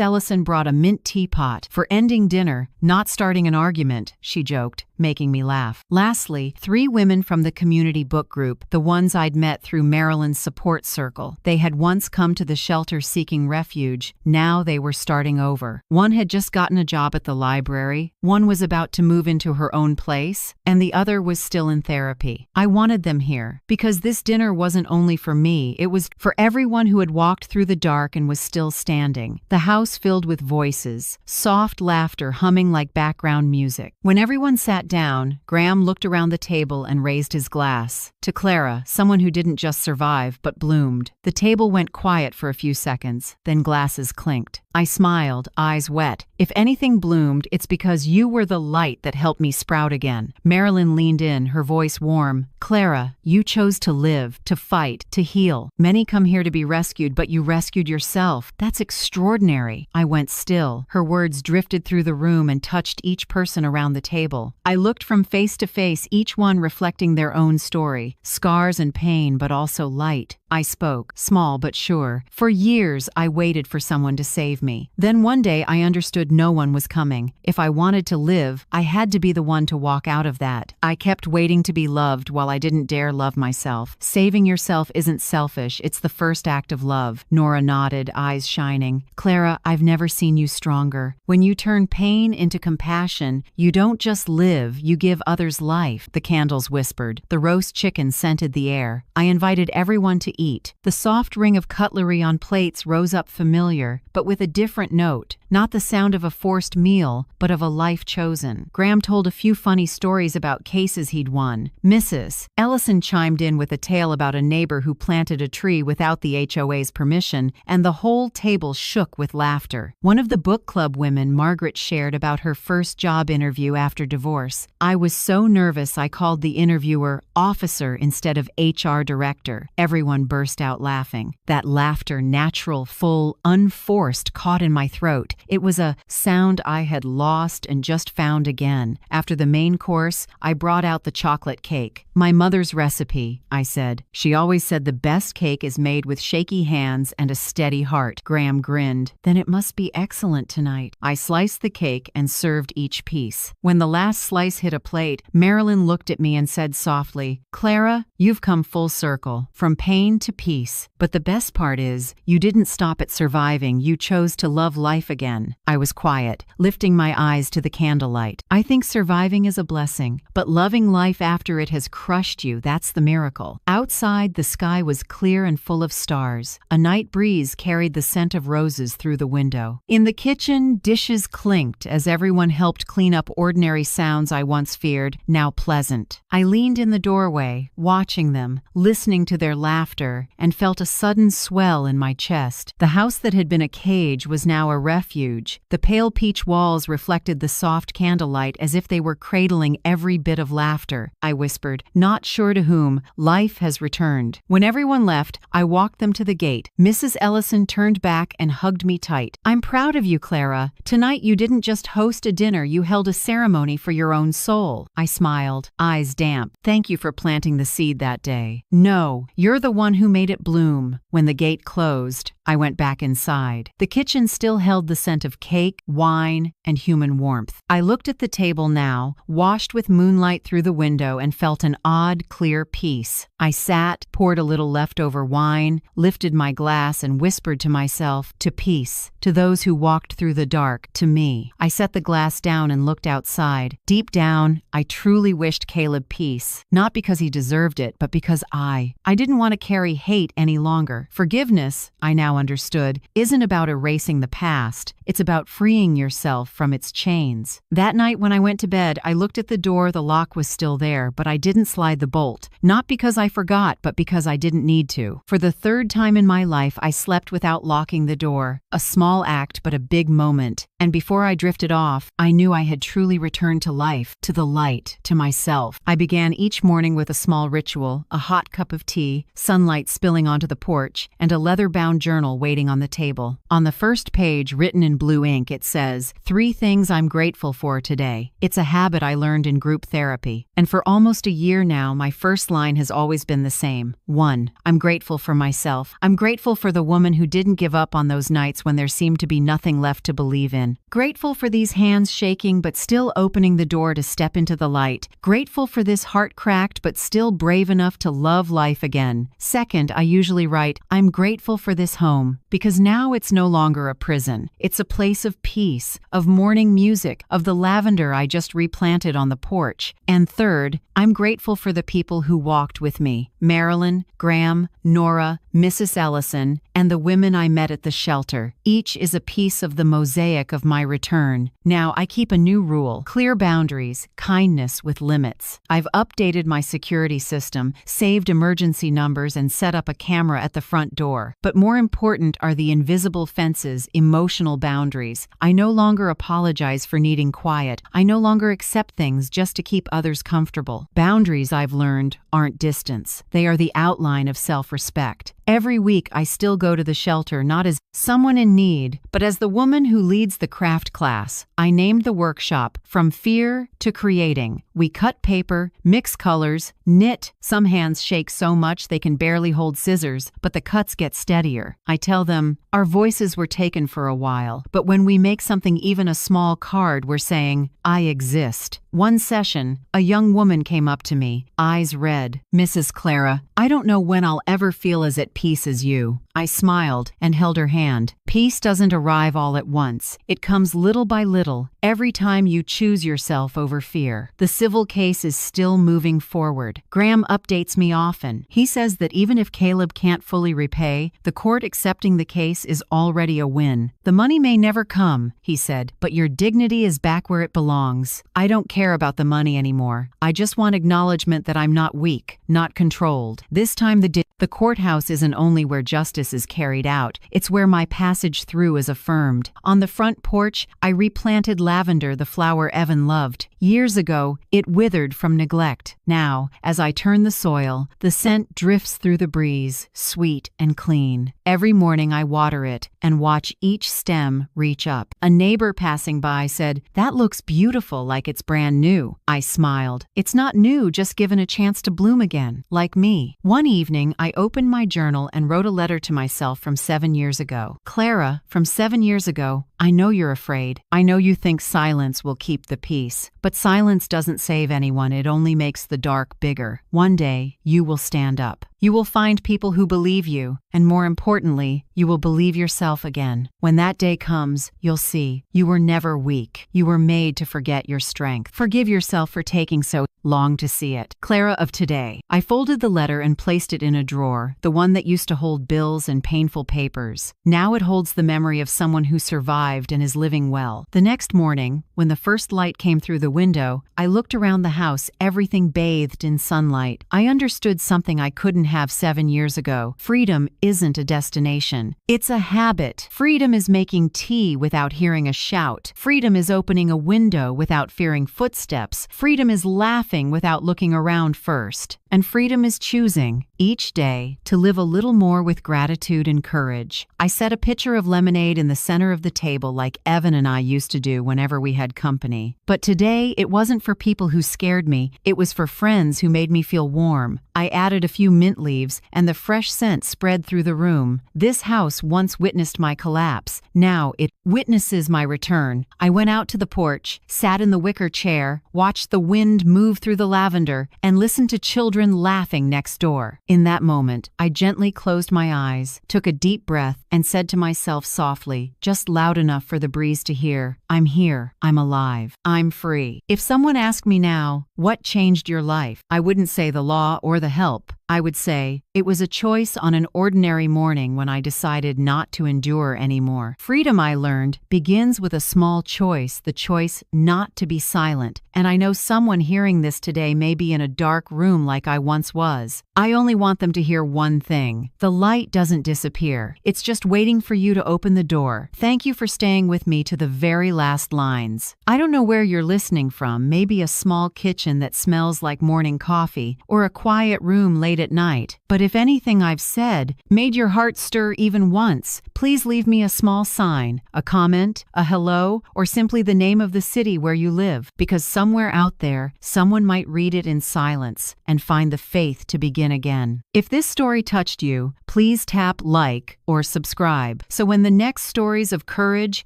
Ellison brought a mint teapot. For ending dinner, not starting an argument, she joked, making me laugh. Lastly, 3 women from the community book group, the ones I'd met through Marilyn's support circle. They had once come to the shelter seeking refuge. Now they were starting over. One had just gotten a job at the library, one was about to move into her own place, and the other was still in therapy. I wanted them here, because this dinner wasn't only for me, it was for everyone who had walked through the dark and was still standing. The house filled with voices, soft laughter humming like background music. When everyone sat down, Graham looked around the table and raised his glass. To Clara, someone who didn't just survive, but bloomed. The table went quiet for a few seconds, then glasses clinked. I smiled, eyes wet. If anything bloomed, it's because you were the light that helped me sprout again. Marilyn leaned in, her voice warm. Clara, you chose to live, to fight, to heal. Many come here to be rescued, but you rescued yourself. That's extraordinary. I went still. Her words drifted through the room and touched each person around the table. I looked from face to face, each one reflecting their own story. Scars and pain, but also light. I spoke, small but sure. For years, I waited for someone to save me. Then one day, I understood no one was coming. If I wanted to live, I had to be the one to walk out of that. I kept waiting to be loved while I didn't dare love myself. Saving yourself isn't selfish, it's the first act of love. Nora nodded, eyes shining. Clara, I've never seen you stronger. When you turn pain into compassion, you don't just live, you give others life. The candles whispered. The roast chicken scented the air. I invited everyone to eat. The soft ring of cutlery on plates rose up familiar, but with a different note. Not the sound of a forced meal, but of a life chosen. Graham told a few funny stories about cases he'd won. Mrs. Ellison chimed in with a tale about a neighbor who planted a tree without the HOA's permission, and the whole table shook with laughter. One of the book club women, Margaret, shared about her first job interview after divorce. I was so nervous I called the interviewer officer instead of HR director. Everyone burst out laughing. That laughter, natural, full, unforced, caught in my throat. It was a sound I had lost and just found again. After the main course, I brought out the chocolate cake. My mother's recipe, I said. She always said the best cake is made with shaky hands and a steady heart. Graham grinned. Then it must be excellent tonight. I sliced the cake and served each piece. When the last slice hit a plate, Marilyn looked at me and said softly, Clara, you've come full circle, from pain to peace. But the best part is, you didn't stop at surviving, you chose to love life again. I was quiet, lifting my eyes to the candlelight. I think surviving is a blessing, but loving life after it has crushed you, that's the miracle. Outside, the sky was clear and full of stars. A night breeze carried the scent of roses through the window. In the kitchen, dishes clinked as everyone helped clean up ordinary sounds I once feared, now pleasant. I leaned in the doorway, watching them, listening to their laughter, and felt a sudden swell in my chest. The house that had been a cage was now a refuge. The pale peach walls reflected the soft candlelight as if they were cradling every bit of laughter. I whispered, not sure to whom, life has returned. When everyone left, I walked them to the gate. Mrs. Ellison turned back and hugged me tight. I'm proud of you, Clara. Tonight you didn't just host a dinner, you held a ceremony for your own soul. I smiled, eyes damp. Thank you for planting the seed that day. No, you're the one who made it bloom. When the gate closed, I went back inside. The kitchen still held the scent of cake, wine, and human warmth. I looked at the table now, washed with moonlight through the window, and felt an odd, clear peace. I sat, poured a little leftover wine, lifted my glass, and whispered to myself, to peace, to those who walked through the dark, to me. I set the glass down and looked outside. Deep down, I truly wished Caleb peace. Not because he deserved it, but because I didn't want to carry hate any longer. Forgiveness, I now understood, isn't about erasing the past. It's about freeing yourself from its chains. That night when I went to bed, I looked at the door. The lock was still there, but I didn't slide the bolt. Not because I forgot, but because I didn't need to. For the third time in my life, I slept without locking the door. A small act, but a big moment. And before I drifted off, I knew I had truly returned to life, to the light, to myself. I began each morning with a small ritual, a hot cup of tea, sunlight spilling onto the porch, and a leather-bound journal waiting on the table. On the first page, written in blue ink, it says, 3 things I'm grateful for today. It's a habit I learned in group therapy. And for almost a year now, my first line has always been the same. 1. I'm grateful for myself. I'm grateful for the woman who didn't give up on those nights when there seemed to be nothing left to believe in. Grateful for these hands shaking but still opening the door to step into the light. Grateful for this heart cracked but still brave enough to love life again. Second, I usually write, I'm grateful for this home, because now it's no longer a prison. It's a place of peace, of morning music, of the lavender I just replanted on the porch. And third, I'm grateful for the people who walked with me. Marilyn, Graham, Nora, Mrs. Ellison, and the women I met at the shelter. Each is a piece of the mosaic of my return. Now I keep a new rule: clear boundaries, kindness with limits. I've updated my security system, saved emergency numbers, and set up a camera at the front door. But more important are the invisible fences, emotional boundaries. I no longer apologize for needing quiet. I no longer accept things just to keep others comfortable. Boundaries, I've learned, aren't distance. They are the outline of self-respect. Every week, I still go to the shelter not as someone in need, but as the woman who leads the craft class. I named the workshop From Fear to Creating. We cut paper, mix colors, knit. Some hands shake so much they can barely hold scissors, but the cuts get steadier. I tell them, our voices were taken for a while, but when we make something, even a small card, we're saying, I exist. One session, a young woman came up to me, eyes red. Mrs. Clara, I don't know when I'll ever feel as at peace as you. I smiled and held her hand. Peace doesn't arrive all at once. It comes little by little, every time you choose yourself over fear. The civil case is still moving forward. Graham updates me often. He says that even if Caleb can't fully repay, the court accepting the case is already a win. The money may never come, he said, but your dignity is back where it belongs. I don't care about the money anymore. I just want acknowledgement that I'm not weak, not controlled. This time the courthouse isn't only where justice is carried out, it's where my passage through is affirmed. On the front porch, I replanted lavender, the flower Evan loved. Years ago, it withered from neglect. Now, as I turn the soil, the scent drifts through the breeze, sweet and clean. Every morning I water it and watch each stem reach up. A neighbor passing by said, "That looks beautiful, like it's brand new." I smiled. It's not new, just given a chance to bloom again, like me. One evening, I opened my journal and wrote a letter to myself from 7 years ago. Clara, from 7 years ago, I know you're afraid. I know you think silence will keep the peace. But silence doesn't save anyone, it only makes the dark bigger. One day, you will stand up. You will find people who believe you, and more importantly, you will believe yourself again. When that day comes, you'll see you were never weak. You were made to forget your strength. Forgive yourself for taking so long to see it. Clara of today. I folded the letter and placed it in a drawer, the one that used to hold bills and painful papers. Now it holds the memory of someone who survived and is living well. The next morning, when the first light came through the window, I looked around the house, everything bathed in sunlight. I understood something I couldn't have 7 years ago. Freedom isn't a destination. It's a habit. Freedom is making tea without hearing a shout. Freedom is opening a window without fearing footsteps. Freedom is laughing without looking around first. And freedom is choosing, each day, to live a little more with gratitude and courage. I set a pitcher of lemonade in the center of the table like Evan and I used to do whenever we had company. But today, it wasn't for people who scared me, it was for friends who made me feel warm. I added a few mint leaves, and the fresh scent spread through the room. This house once witnessed my collapse. Now it witnesses my return. I went out to the porch, sat in the wicker chair, watched the wind move through the lavender, and listened to children laughing next door. In that moment, I gently closed my eyes, took a deep breath, and said to myself softly, just loud enough for the breeze to hear, I'm here, I'm alive, I'm free. If someone asked me now, what changed your life? I wouldn't say the law or the help. I would say, it was a choice on an ordinary morning when I decided not to endure anymore. Freedom, I learned, begins with a small choice, the choice not to be silent. And I know someone hearing this today may be in a dark room like I once was. I only want them to hear one thing. The light doesn't disappear. It's just waiting for you to open the door. Thank you for staying with me to the very last lines. I don't know where you're listening from, maybe a small kitchen that smells like morning coffee, or a quiet room late at night. But if anything I've said made your heart stir even once, please leave me a small sign, a comment, a hello, or simply the name of the city where you live, because somewhere out there, someone might read it in silence and find the faith to begin again. If this story touched you, please tap like or subscribe, so when the next stories of courage,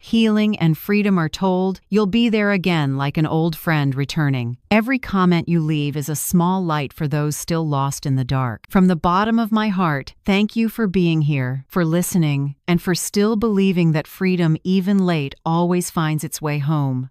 healing, and freedom are told, you'll be there again like an old friend returning. Every comment you leave is a small light for those still lost in the dark. From the bottom of my heart, thank you for being here, for listening, and for still believing that freedom, even late, always finds its way home.